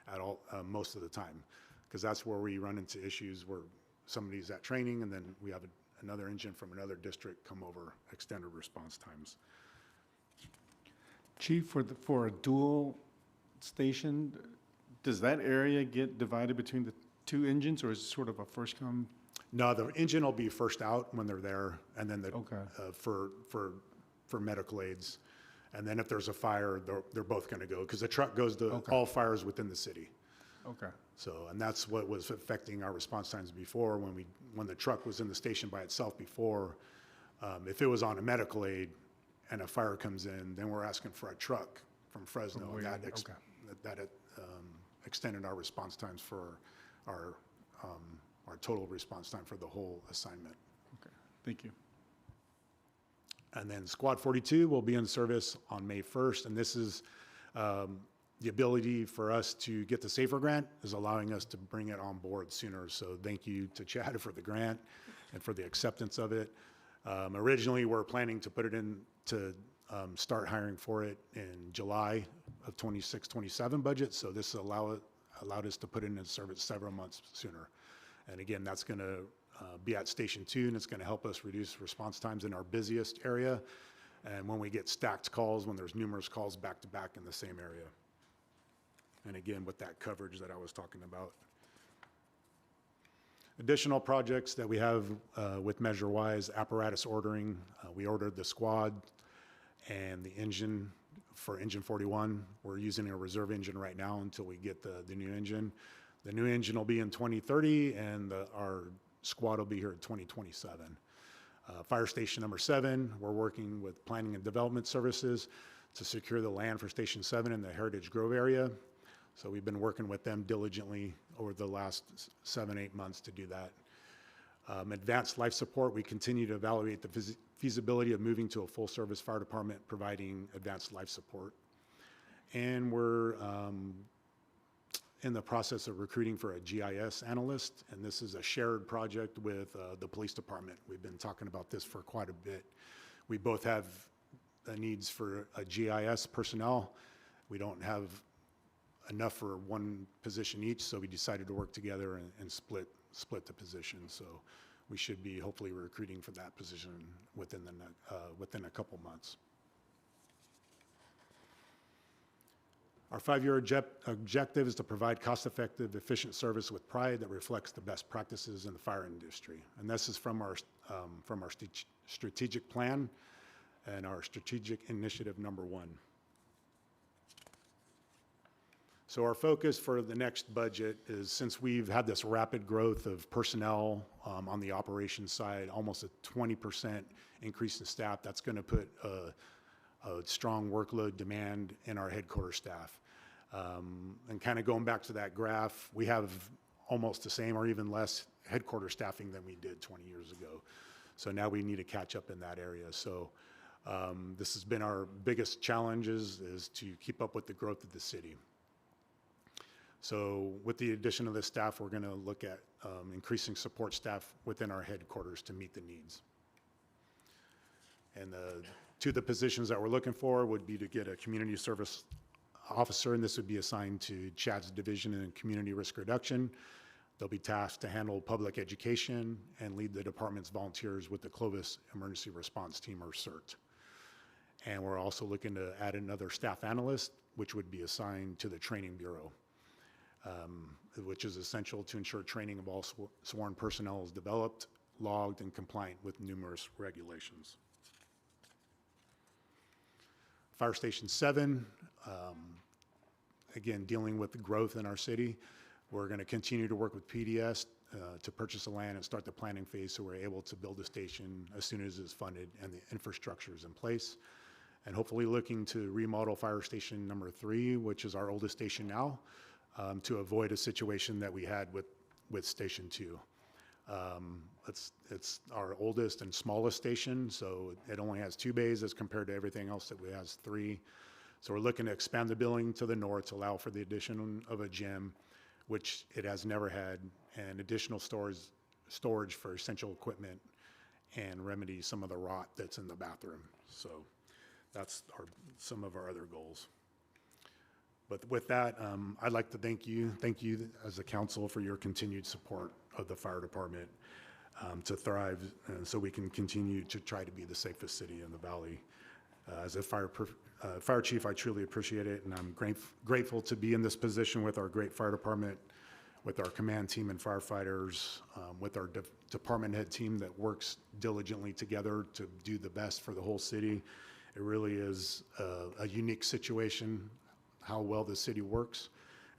[SPEAKER 16] at all, most of the time. Because that's where we run into issues where somebody's at training, and then we have another engine from another district come over, extended response times.
[SPEAKER 1] Chief, for a dual station, does that area get divided between the 2 engines, or is it sort of a first come?
[SPEAKER 16] No, the engine will be first out when they're there, and then for medical aids. And then if there's a fire, they're both gonna go, because the truck goes to all fires within the city.
[SPEAKER 1] Okay.
[SPEAKER 16] So, and that's what was affecting our response times before, when the truck was in the station by itself before. If it was on a medical aid and a fire comes in, then we're asking for a truck from Fresno. that it extended our response times for our total response time for the whole assignment.
[SPEAKER 1] Okay, thank you.
[SPEAKER 16] And then Squad 42 will be in service on May 1st, and this is the ability for us to get the SAFER grant is allowing us to bring it on board sooner. So thank you to Chad for the grant and for the acceptance of it. Originally, we're planning to put it in to start hiring for it in July of 26-27 budget. So this allowed us to put it in service several months sooner. And again, that's going to be at Station 2, and it's going to help us reduce response times in our busiest area. And when we get stacked calls, when there's numerous calls back to back in the same area. And again, with that coverage that I was talking about. Additional projects that we have with MeasureWise, apparatus ordering. We ordered the squad and the engine for engine 41. We're using a reserve engine right now until we get the new engine. The new engine will be in 2030, and our squad will be here in 2027. Fire station number 7, we're working with planning and development services to secure the land for station 7 in the Heritage Grove area. So we've been working with them diligently over the last 7-8 months to do that. Advanced life support, we continue to evaluate the feasibility of moving to a full service fire department providing advanced life support. And we're in the process of recruiting for a GIS analyst, and this is a shared project with the police department. We've been talking about this for quite a bit. We both have needs for a GIS personnel. We don't have enough for one position each, so we decided to work together and split the position. So we should be hopefully recruiting for that position within a couple months. Our 5-year objective is to provide cost-effective, efficient service with pride that reflects the best practices in the fire industry. And this is from our strategic plan and our strategic initiative number 1. So our focus for the next budget is, since we've had this rapid growth of personnel on the operations side, almost a 20% increase in staff, that's going to put a strong workload demand in our headquarters staff. And kind of going back to that graph, we have almost the same or even less headquarters staffing than we did 20 years ago. So now we need to catch up in that area. So this has been our biggest challenges, is to keep up with the growth of the city. So with the addition of this staff, we're going to look at increasing support staff within our headquarters to meet the needs. And two of the positions that we're looking for would be to get a community service officer, and this would be assigned to Chad's division in community risk reduction. They'll be tasked to handle public education and lead the department's volunteers with the Clovis Emergency Response Team, or CERT. And we're also looking to add another staff analyst, which would be assigned to the training bureau. Which is essential to ensure training of all sworn personnel is developed, logged, and compliant with numerous regulations. Fire Station 7, again, dealing with the growth in our city. We're going to continue to work with PDS to purchase the land and start the planning phase, so we're able to build a station as soon as it's funded and the infrastructure is in place. And hopefully looking to remodel Fire Station number 3, which is our oldest station now, to avoid a situation that we had with Station 2. It's our oldest and smallest station, so it only has 2 bays as compared to everything else that has 3. So we're looking to expand the building to the north to allow for the addition of a gym, which it has never had, and additional storage for essential equipment, and remedy some of the rot that's in the bathroom. So that's some of our other goals. But with that, I'd like to thank you as a council for your continued support of the fire department to thrive, so we can continue to try to be the safest city in the valley. As a fire chief, I truly appreciate it, and I'm grateful to be in this position with our great fire department, with our command team and firefighters, with our department head team that works diligently together to do the best for the whole city. It really is a unique situation, how well the city works.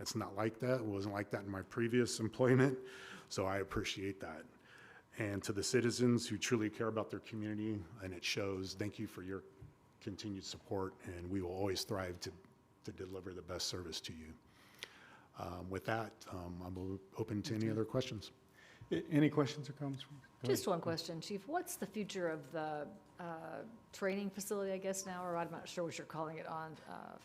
[SPEAKER 16] It's not like that. It wasn't like that in my previous employment, so I appreciate that. And to the citizens who truly care about their community, and it shows, thank you for your continued support, and we will always strive to to deliver the best service to you. With that, I'm open to any other questions.
[SPEAKER 1] Any questions or comments? Go
[SPEAKER 2] Just
[SPEAKER 1] ahead.
[SPEAKER 2] one question, Chief. What's the future of the training facility, I guess now, or I'm not sure what you're calling it on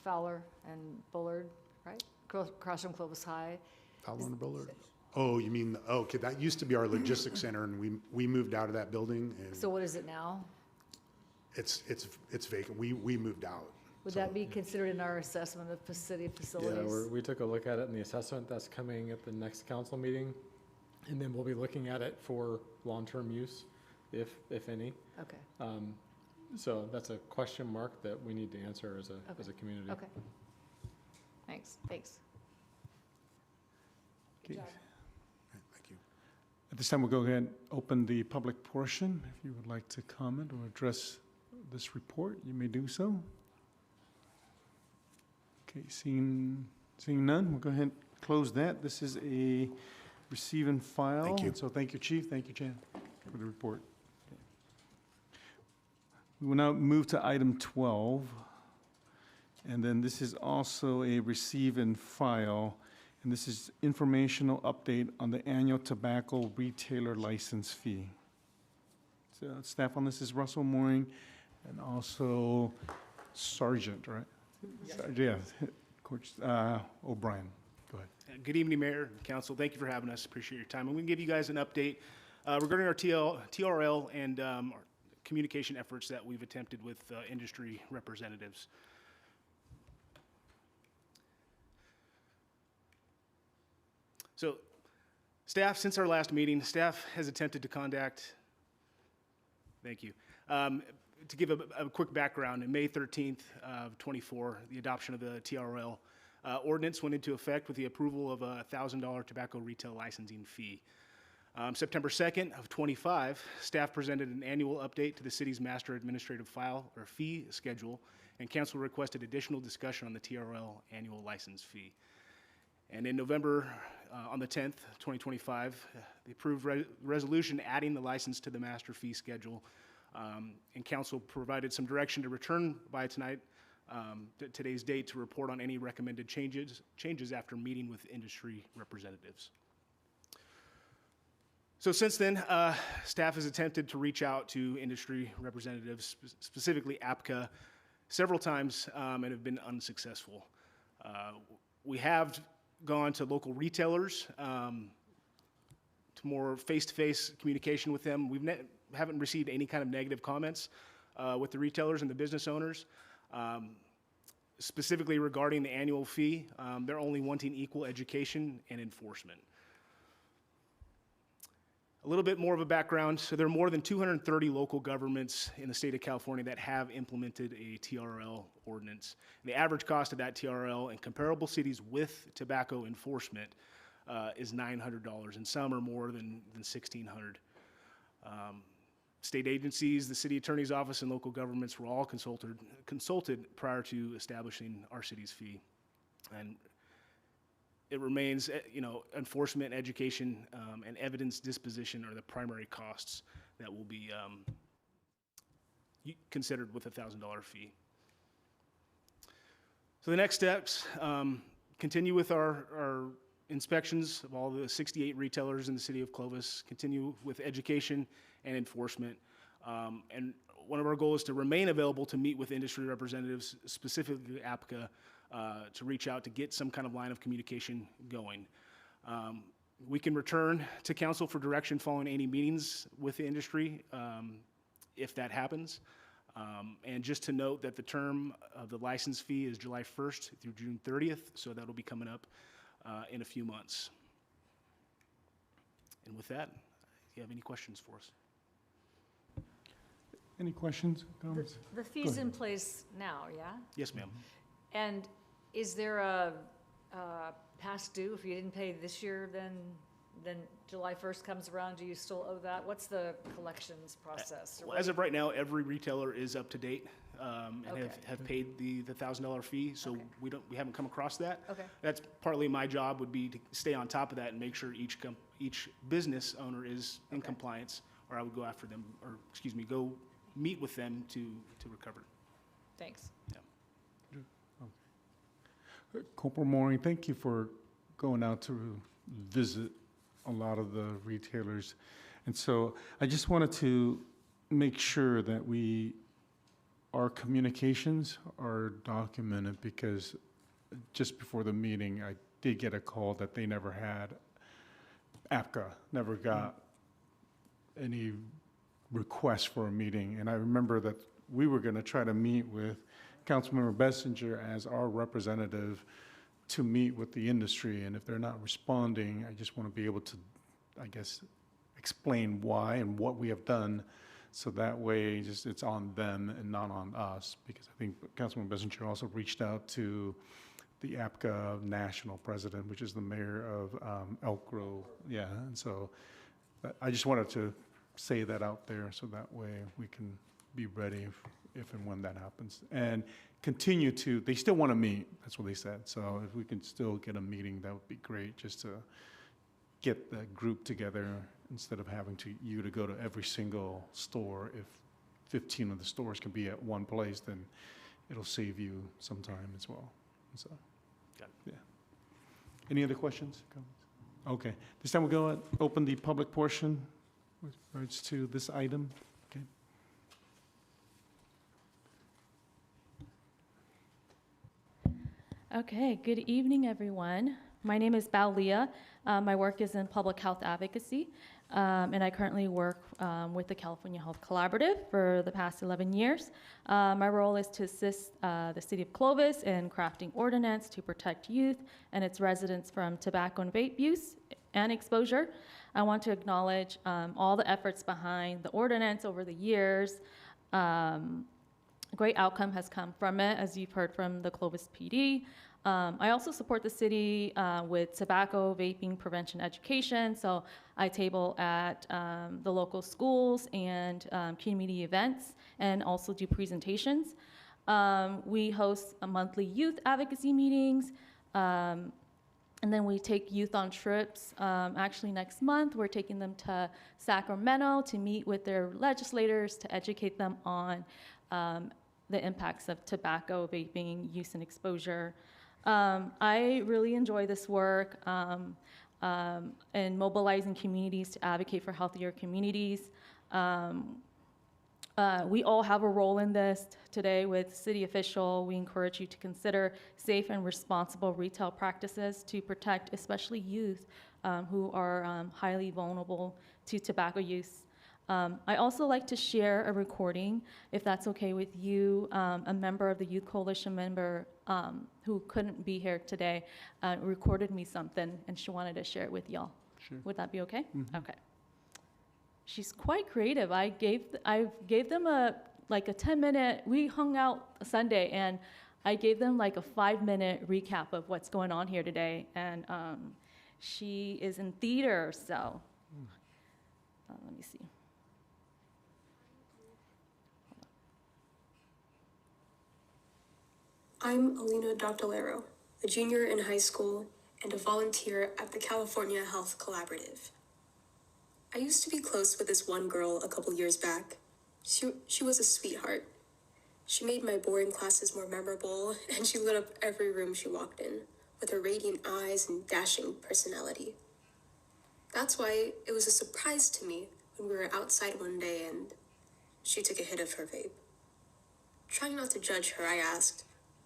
[SPEAKER 2] Fowler and Bullard, right? Across from Clovis High.
[SPEAKER 16] Fowler and Bullard? Oh, you mean, okay, that used to be our logistics center, and we moved out of that building, and
[SPEAKER 2] So what is it now?
[SPEAKER 16] it's vacant. We moved out.
[SPEAKER 2] Would that be considered in our assessment of city
[SPEAKER 5] Yeah,
[SPEAKER 2] facilities?
[SPEAKER 5] we took a look at it in the assessment that's coming at the next council meeting. And then we'll be looking at it for long-term use, if any.
[SPEAKER 2] Okay,
[SPEAKER 5] So that's a question mark that we need to answer as a community.
[SPEAKER 2] okay. Thanks.
[SPEAKER 1] Okay.
[SPEAKER 2] job.
[SPEAKER 16] Thank you.
[SPEAKER 1] At this time, we'll go ahead and open the public portion. If you would like to comment or address this report, you may do so. Okay, seeing none, we'll go ahead and close that. This is a receive and file.
[SPEAKER 16] Thank you.
[SPEAKER 1] So thank you, Chief. Thank you, Chan, for the report. We will now move to item 12. And then this is also a receive and file. And this is informational update on the annual tobacco retailer license fee. So staff on this is Russell Mooring and also Sergeant, right? Yeah, Coach O'Brien. Go ahead.
[SPEAKER 18] Good evening, Mayor and Council. Thank you for having us. Appreciate your time. I'm going to give you guys an update regarding our TRL and our communication efforts that we've attempted with industry representatives. So, staff, since our last meeting, staff has attempted to contact, thank you, to give a quick background, on May 13th of 24, the adoption of the TRL ordinance went into effect with the approval of a $1,000 tobacco retail licensing fee. September 2nd of 25, staff presented an annual update to the city's master administrative file or fee schedule, and council requested additional discussion on the TRL annual license fee. And in November, on the 10th, 2025, the approved resolution adding the license to the master fee schedule, and council provided some direction to return by tonight, today's date, to report on any recommended changes after meeting with industry representatives. So since then, staff has attempted to reach out to industry representatives, specifically APCA, several times and have been unsuccessful. We have gone to local retailers, to more face-to-face communication with them. We haven't received any kind of negative comments with the retailers and the business owners. Specifically regarding the annual fee, they're only wanting equal education and enforcement. A little bit more of a background. So there are more than 230 local governments in the state of California that have implemented a TRL ordinance. And the average cost of that TRL in comparable cities with tobacco enforcement is $900, and some are more than $1,600. State agencies, the city attorney's office, and local governments were all consulted prior to establishing our city's fee. And it remains, enforcement, education, and evidence disposition are the primary costs that will be considered with a $1,000 fee. So the next steps, continue with our inspections of all the 68 retailers in the city of Clovis, continue with education and enforcement. And one of our goals is to remain available to meet with industry representatives, specifically APCA, to reach out to get some kind of line of communication going. We can return to council for direction following any meetings with the industry if that happens. And just to note that the term of the license fee is July 1st through June 30th, so that'll be coming up in a few months. And with that, do you have any questions for us?
[SPEAKER 1] Any questions, comments?
[SPEAKER 2] The fee's in place now, yeah?
[SPEAKER 18] Yes, ma'am.
[SPEAKER 2] And is there a past due? If you didn't pay this year, then July 1st comes around, do you still owe that? What's the collections process?
[SPEAKER 18] Well, as of right now, every retailer is up to date and
[SPEAKER 2] Okay.
[SPEAKER 18] have paid the $1,000 fee, so
[SPEAKER 2] Okay.
[SPEAKER 18] we haven't come across that.
[SPEAKER 2] Okay.
[SPEAKER 18] That's partly my job, would be to stay on top of that and make sure each business owner is in compliance, or I would go after them, or go meet with them to recover.
[SPEAKER 2] Thanks.
[SPEAKER 18] Yeah.
[SPEAKER 1] Corporal Mooring, thank you for going out to visit a lot of the retailers. And so I just wanted to make sure that our communications are documented, because just before the meeting, I did get a call that they never had, APCA never got any request for a meeting. And I remember that we were going to try to meet with Councilmember Bessinger as our representative to meet with the industry. And if they're not responding, I just want to be able to, I guess, explain why and what we have done, so that way just it's on them and not on us. Because I think Councilman Bessinger also reached out to the APCA national president, which is the mayor of Elk Grove. Yeah, and so I just wanted to say that out there, so that way we can be ready if and when that happens. And continue to, they still want to meet, that's what they said. So if we can still get a meeting, that would be great, just to get the group together instead of having you to go to every single store. If 15 of the stores can be at one place, then it'll save you some time as well. So, yeah. Any other questions? Comments? Okay. This time we'll go and open the public portion with regards to this item. Okay.
[SPEAKER 19] Okay, good evening, everyone. My name is Bao Leah. My work is in public health advocacy, and I currently work with the California Health Collaborative for the past 11 years. My role is to assist the city of Clovis in crafting ordinance to protect youth and its residents from tobacco and vape use and exposure. I want to acknowledge all the efforts behind the ordinance over the years. Great outcome has come from it, as you've heard from the Clovis PD. I also support the city with tobacco, vaping, prevention education. So I table at the local schools and community events, and also do presentations. We host monthly youth advocacy meetings, and then we take youth on trips. Actually, next month, we're taking them to Sacramento to meet with their legislators to educate them on the impacts of tobacco, vaping, use, and exposure. I really enjoy this work and mobilizing communities to advocate for healthier communities. We all have a role in this. Today with city official, we encourage you to consider safe and responsible retail practices to protect especially youth who are highly vulnerable to tobacco use. I also like to share a recording, if that's okay with you. A member of the Youth Coalition member who couldn't be here today recorded me something, and she wanted to share it with y'all.
[SPEAKER 1] Sure.
[SPEAKER 19] Would that be okay?
[SPEAKER 1] Mm-hmm.
[SPEAKER 19] Okay. She's quite creative. I gave them a 10-minute, we hung out Sunday, and I gave them like a 5-minute recap of what's going on here today. And she is in theater, so let me see.
[SPEAKER 20] I'm Alina Doctolero, a junior in high school and a volunteer at the California Health Collaborative. I used to be close with this one girl a couple years back. She was a sweetheart. She made my boring classes more memorable, and she lit up every room she walked in with her radiant eyes and dashing personality. That's why it was a surprise to me when we were outside one day and she took a hit of her vape. Trying not to judge her, I asked,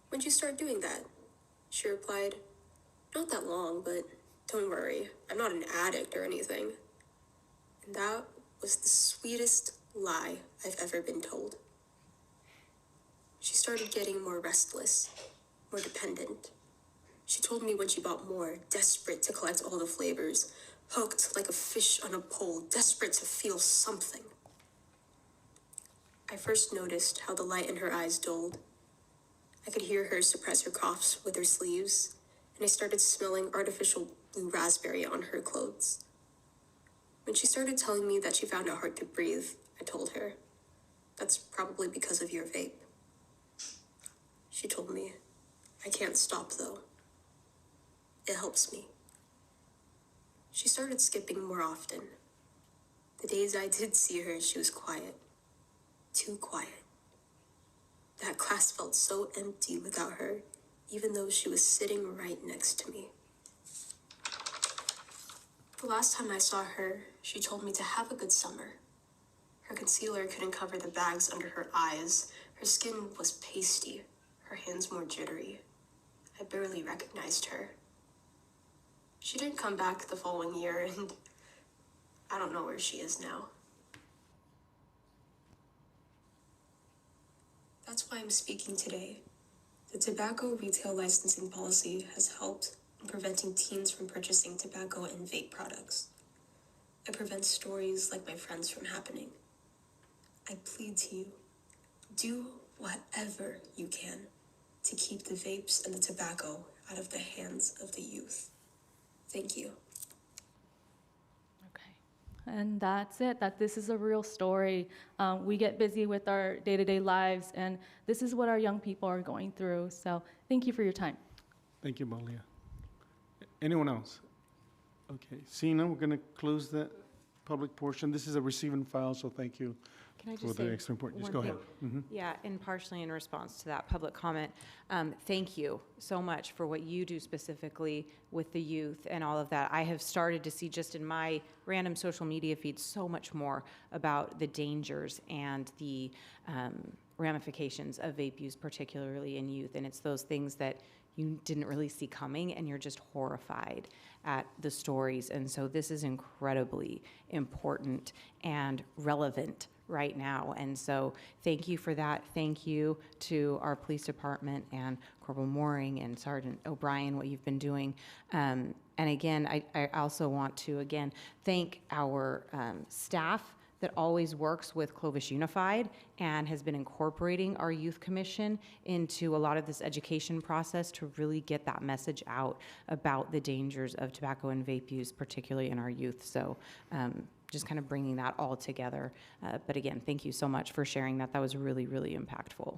[SPEAKER 20] "When'd you start doing that?" She replied, "Not that long, but don't worry, I'm not an addict or anything." And that was the sweetest lie I've ever been told. She started getting more restless, more dependent. She told me when she bought more, desperate to collect all the flavors, hooked like a fish on a pole, desperate to feel something. I first noticed how the light in her eyes dulled. I could hear her suppress her coughs with her sleeves, and I started smelling artificial blue raspberry on her clothes. When she started telling me that she found it hard to breathe, I told her, "That's probably because of your vape." She told me, "I can't stop though. It helps me." She started skipping more often. The days I did see her, she was quiet. Too quiet. That class felt so empty without her, even though she was sitting right next to me. The last time I saw her, she told me to have a good summer. Her concealer couldn't cover the bags under her eyes. Her skin was pasty, her hands more jittery. I barely recognized her. She didn't come back the following year, and I don't know where she is now. That's why I'm speaking today. The tobacco retail licensing policy has helped in preventing teens from purchasing tobacco and vape products. It prevents stories like my friend's from happening. I plead to you, do whatever you can to keep the vapes and the tobacco out of the hands of the youth. Thank you.
[SPEAKER 19] And that's it, that this is a real story. We get busy with our day-to-day lives, and this is what our young people are going through. So thank you for your time.
[SPEAKER 1] Thank you, Malia. Anyone else? Okay, seeing none, we're going to close that public portion. This is a receive and file, so thank you
[SPEAKER 15] Can I
[SPEAKER 1] for
[SPEAKER 15] just
[SPEAKER 1] the
[SPEAKER 15] say
[SPEAKER 1] extra report. Just
[SPEAKER 15] one
[SPEAKER 1] go ahead.
[SPEAKER 15] thing? Yeah, and partially in response to that public comment, thank you so much for what you do specifically with the youth and all of that. I have started to see just in my random social media feed so much more about the dangers and the ramifications of vape use, particularly in youth. And it's those things that you didn't really see coming, and you're just horrified at the stories. And so this is incredibly important and relevant right now. And so thank you for that. Thank you to our police department and Corporal Mooring and Sergeant O'Brien, what you've been doing. And again, I also want to, again, thank our staff that always works with Clovis Unified and has been incorporating our youth commission into a lot of this education process to really get that message out about the dangers of tobacco and vape use, particularly in our youth. So just kind of bringing that all together. But again, thank you so much for sharing that. That was really, really impactful.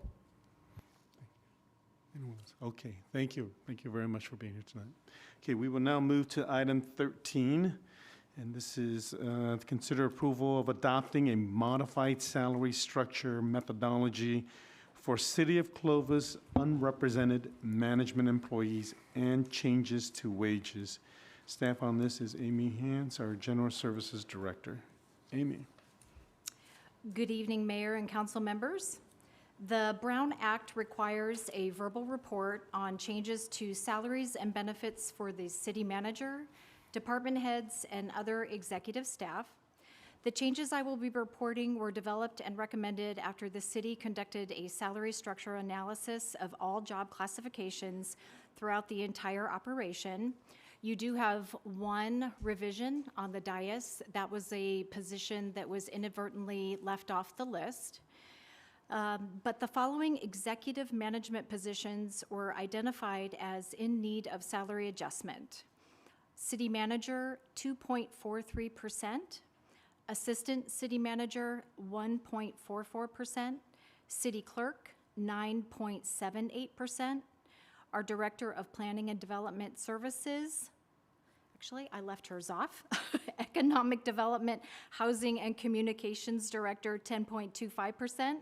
[SPEAKER 1] Anyone else? Okay, thank you. Thank you very much for being here tonight. Okay, we will now move to item 13. And this is to consider approval of adopting a modified salary structure methodology for City of Clovis unrepresented management employees and changes to wages. Staff on this is Amy Hans, our General Services Director. Amy.
[SPEAKER 21] Good evening, Mayor and council members. The Brown Act requires a verbal report on changes to salaries and benefits for the city manager, department heads, and other executive staff. The changes I will be reporting were developed and recommended after the city conducted a salary structure analysis of all job classifications throughout the entire operation. You do have one revision on the dais. That was a position that was inadvertently left off the list. But the following executive management positions were identified as in need of salary adjustment. City manager, 2.43%. Assistant city manager, 1.44%. City clerk, 9.78%. Our director of planning and development services, actually, I left hers off. Economic development, housing and communications director, 10.25%.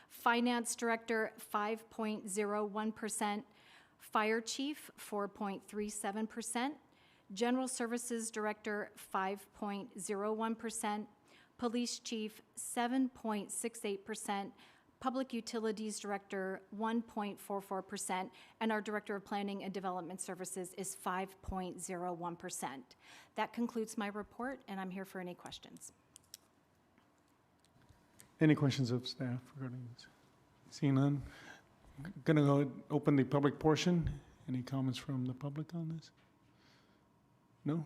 [SPEAKER 21] Finance director, 5.01%. Fire chief, 4.37%. General Services Director, 5.01%, Police Chief, 7.68%, Public Utilities Director, 1.44%, and our Director of Planning and Development Services is 5.01%. That concludes my report, and I'm here for any questions.
[SPEAKER 1] Any questions of staff regarding this? Seeing none, going to go open the public portion. Any comments from the public on this? No?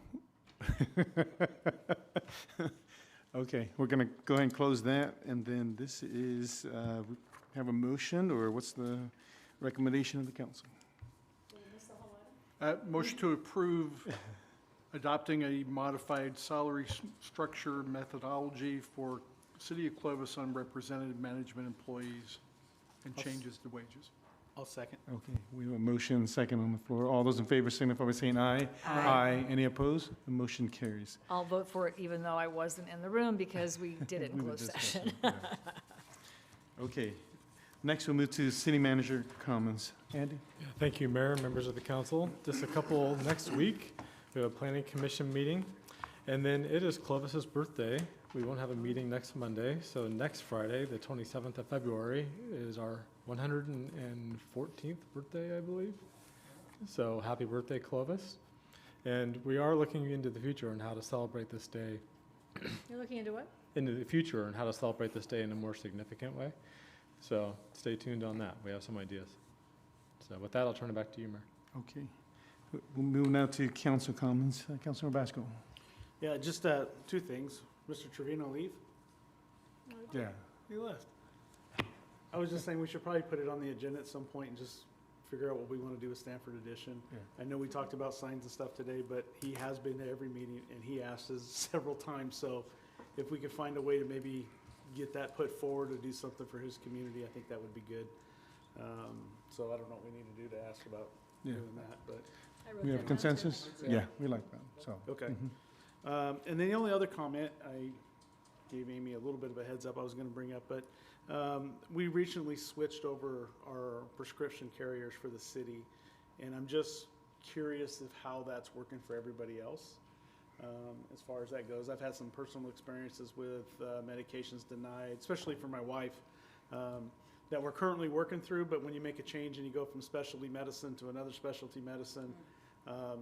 [SPEAKER 1] Okay, we're going to go ahead and close that, and then this is, we have a motion, or what's the recommendation of the council?
[SPEAKER 14] Motion to approve adopting a modified salary structure methodology for City of Clovis unrepresented management employees and changes to wages.
[SPEAKER 18] I'll second.
[SPEAKER 1] Okay, we have a motion, second on the floor. All those in favor signify by saying aye.
[SPEAKER 2] Aye.
[SPEAKER 1] Any opposed? The motion carries.
[SPEAKER 2] I'll vote for it even though I wasn't in the room because we did it in
[SPEAKER 1] We were
[SPEAKER 2] closed
[SPEAKER 1] discussing,
[SPEAKER 2] session.
[SPEAKER 1] yeah. Okay, Next, we'll move to city manager comments. Andy?
[SPEAKER 5] Yeah, thank you, Mayor, members of the council. Just a couple next week. We have a planning commission meeting, and then it is Clovis's birthday. We won't have a meeting next Monday, so next Friday, the 27th of February, is our 114th birthday, I believe. So happy birthday, Clovis. And we are looking into the future on how to celebrate this day.
[SPEAKER 2] You're looking into what?
[SPEAKER 5] Into the future and how to celebrate this day in a more significant way. So stay tuned on that. We have some ideas. So with that, I'll turn it back to you, Mayor.
[SPEAKER 1] Okay. We'll move now to council comments. Councilor Basco.
[SPEAKER 18] Yeah, just two things. Mr. Trevino leave?
[SPEAKER 1] Yeah.
[SPEAKER 18] He left. I was just saying we should probably put it on the agenda at some point and just figure out what we want to do with Stanford Edition.
[SPEAKER 1] Yeah.
[SPEAKER 18] I know we talked about signs and stuff today, but he has been to every meeting and he asked us several times. So if we could find a way to maybe get that put forward or do something for his community, I think that would be good. So I don't know what we need to do to ask about doing that, but.
[SPEAKER 1] We have consensus? Yeah, we like that, so.
[SPEAKER 18] Okay. And then the only other comment, I gave Amy a little bit of a heads up I was going to bring up, but we recently switched over our prescription carriers for the city, and I'm just curious of how that's working for everybody else as far as that goes. I've had some personal experiences with medications denied, especially for my wife, that we're currently working through, but when you make a change and you go from specialty medicine to another specialty medicine,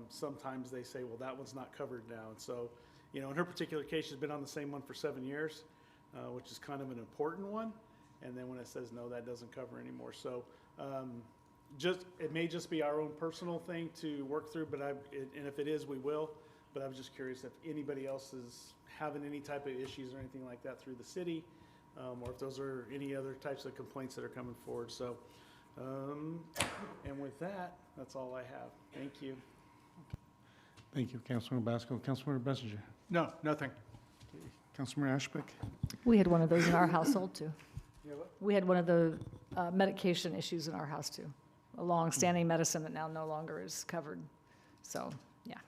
[SPEAKER 18] sometimes they say, well, that one's not covered now. And so, you know, in her particular case, she's been on the same one for 7 years, which is kind of an important one. And then when it says no, that doesn't cover anymore. So it may just be our own personal thing to work through, but and if it is, we will. But I was just curious if anybody else is having any type of issues or anything like that through the city, or if those are any other types of complaints that are coming forward. So, and with that, that's all I have. Thank you.
[SPEAKER 1] Thank you, Councilor Basco. Councilor Bessinger.
[SPEAKER 14] No, nothing.
[SPEAKER 1] Councilor Ashbeck.
[SPEAKER 2] We had one of those in our household, too.
[SPEAKER 18] Yeah, what?
[SPEAKER 2] We had one of the medication issues in our house, too. A long-standing medicine that now no longer is covered. So, yeah.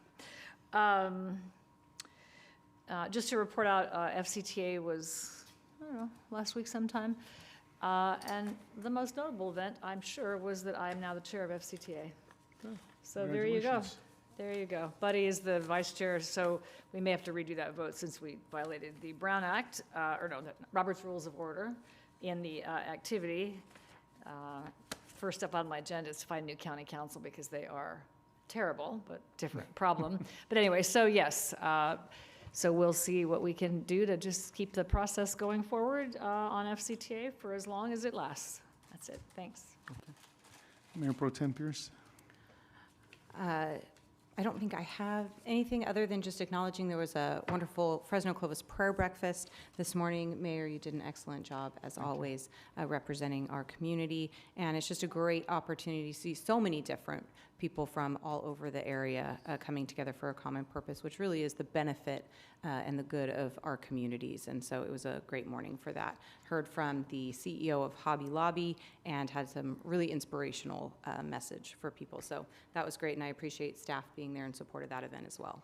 [SPEAKER 2] Just to report out, FCTA was, I don't know, last week sometime. And the most notable event, I'm sure, was that I am now the chair of FCTA. So there you go.
[SPEAKER 1] Congratulations.
[SPEAKER 2] There you go. Buddy is the vice chair, so we may have to redo that vote since we violated the Brown Act, the Robert's Rules of Order in the activity. First up on my agenda is to find new county council because they are terrible, but different problem. But anyway, so yes, so we'll see what we can do to just keep the process going forward on FCTA for as long as it lasts. That's it. Thanks.
[SPEAKER 1] Okay. Mayor Pro Tem Pierce.
[SPEAKER 15] I don't think I have anything other than just acknowledging there was a wonderful Fresno Clovis prayer breakfast this morning. Mayor, you did an excellent job, as always, representing our community. And it's just a great opportunity to see so many different people from all over the area coming together for a common purpose, which really is the benefit and the good of our communities. And so it was a great morning for that. Heard from the CEO of Hobby Lobby and had some really inspirational message for people. So that was great, and I appreciate staff being there in support of that event as well.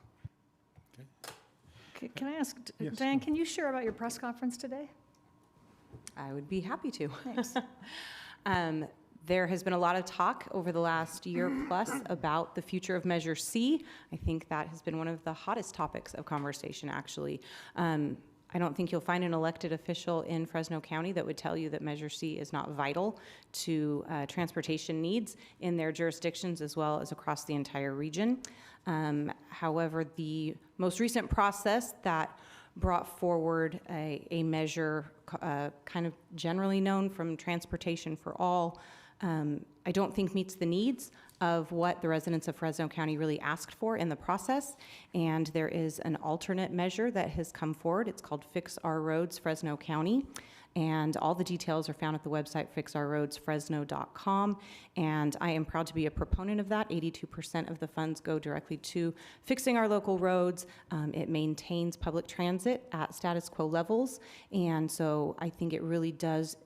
[SPEAKER 2] Okay, can I ask,
[SPEAKER 1] Yes.
[SPEAKER 2] Diane, can you share about your press conference today?
[SPEAKER 15] I would be happy to.
[SPEAKER 2] Thanks.
[SPEAKER 15] There has been a lot of talk over the last year plus about the future of Measure C. I think that has been one of the hottest topics of conversation, actually. I don't think you'll find an elected official in Fresno County that would tell you that Measure C is not vital to transportation needs in their jurisdictions as well as across the entire region. However, the most recent process that brought forward a measure kind of generally known from Transportation for All, I don't think meets the needs of what the residents of Fresno County really asked for in the process. And there is an alternate measure that has come forward. It's called Fix Our Roads Fresno County. And all the details are found at the website fixourroadsfresno.com. And I am proud to be a proponent of that. 82% of the funds go directly to fixing our local roads. It maintains public transit at status quo levels. And so I think it really does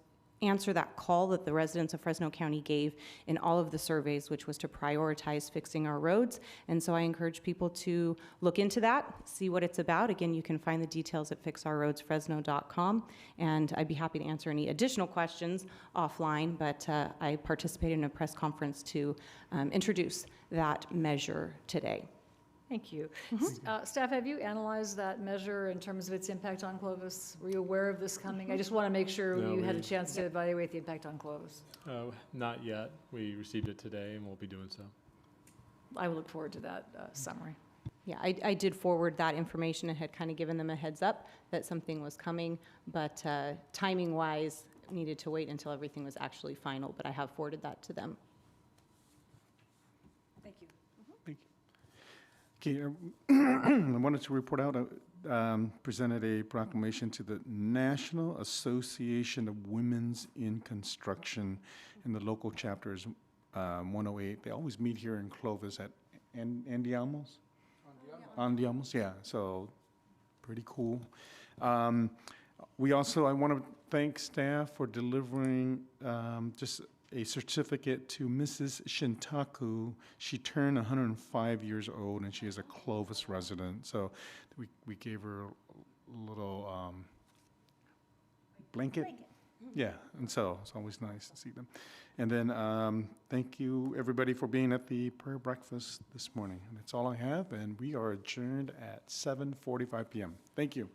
[SPEAKER 15] answer that call that the residents of Fresno County gave in all of the surveys, which was to prioritize fixing our roads. And so I encourage people to look into that, see what it's about. Again, you can find the details at fixourroadsfresno.com, and I'd be happy to answer any additional questions offline, but I participated in a press conference to introduce that measure today.
[SPEAKER 2] Thank you. Staff, have you analyzed that measure in terms of its impact on Clovis? Were you aware of this coming? I just want to make sure
[SPEAKER 5] No,
[SPEAKER 2] you had a
[SPEAKER 5] we-
[SPEAKER 2] chance to evaluate the impact on Clovis.
[SPEAKER 5] Not yet. We received it today, and we'll be doing so.
[SPEAKER 2] I look forward to that summary.
[SPEAKER 15] Yeah, I did forward that information and had kind of given them a heads up that something was coming, but timing-wise, needed to wait until everything was actually final, but I have forwarded that to them.
[SPEAKER 2] Thank you.
[SPEAKER 1] Okay, I wanted to report out, presented a proclamation to the National Association of Women's in Construction, and the local chapter is 108. They always meet here in Clovis at Andiamos? Andiamos, yeah, so pretty cool. We also, I want to thank staff for delivering just a certificate to Mrs. Shintaku. She turned 105 years old, and she is a Clovis resident. So we gave her a little blanket. Yeah, and so it's always nice to see them. And then thank you, everybody, for being at the prayer breakfast this morning. And that's all I have, and we are adjourned at 7:45 p.m. Thank you.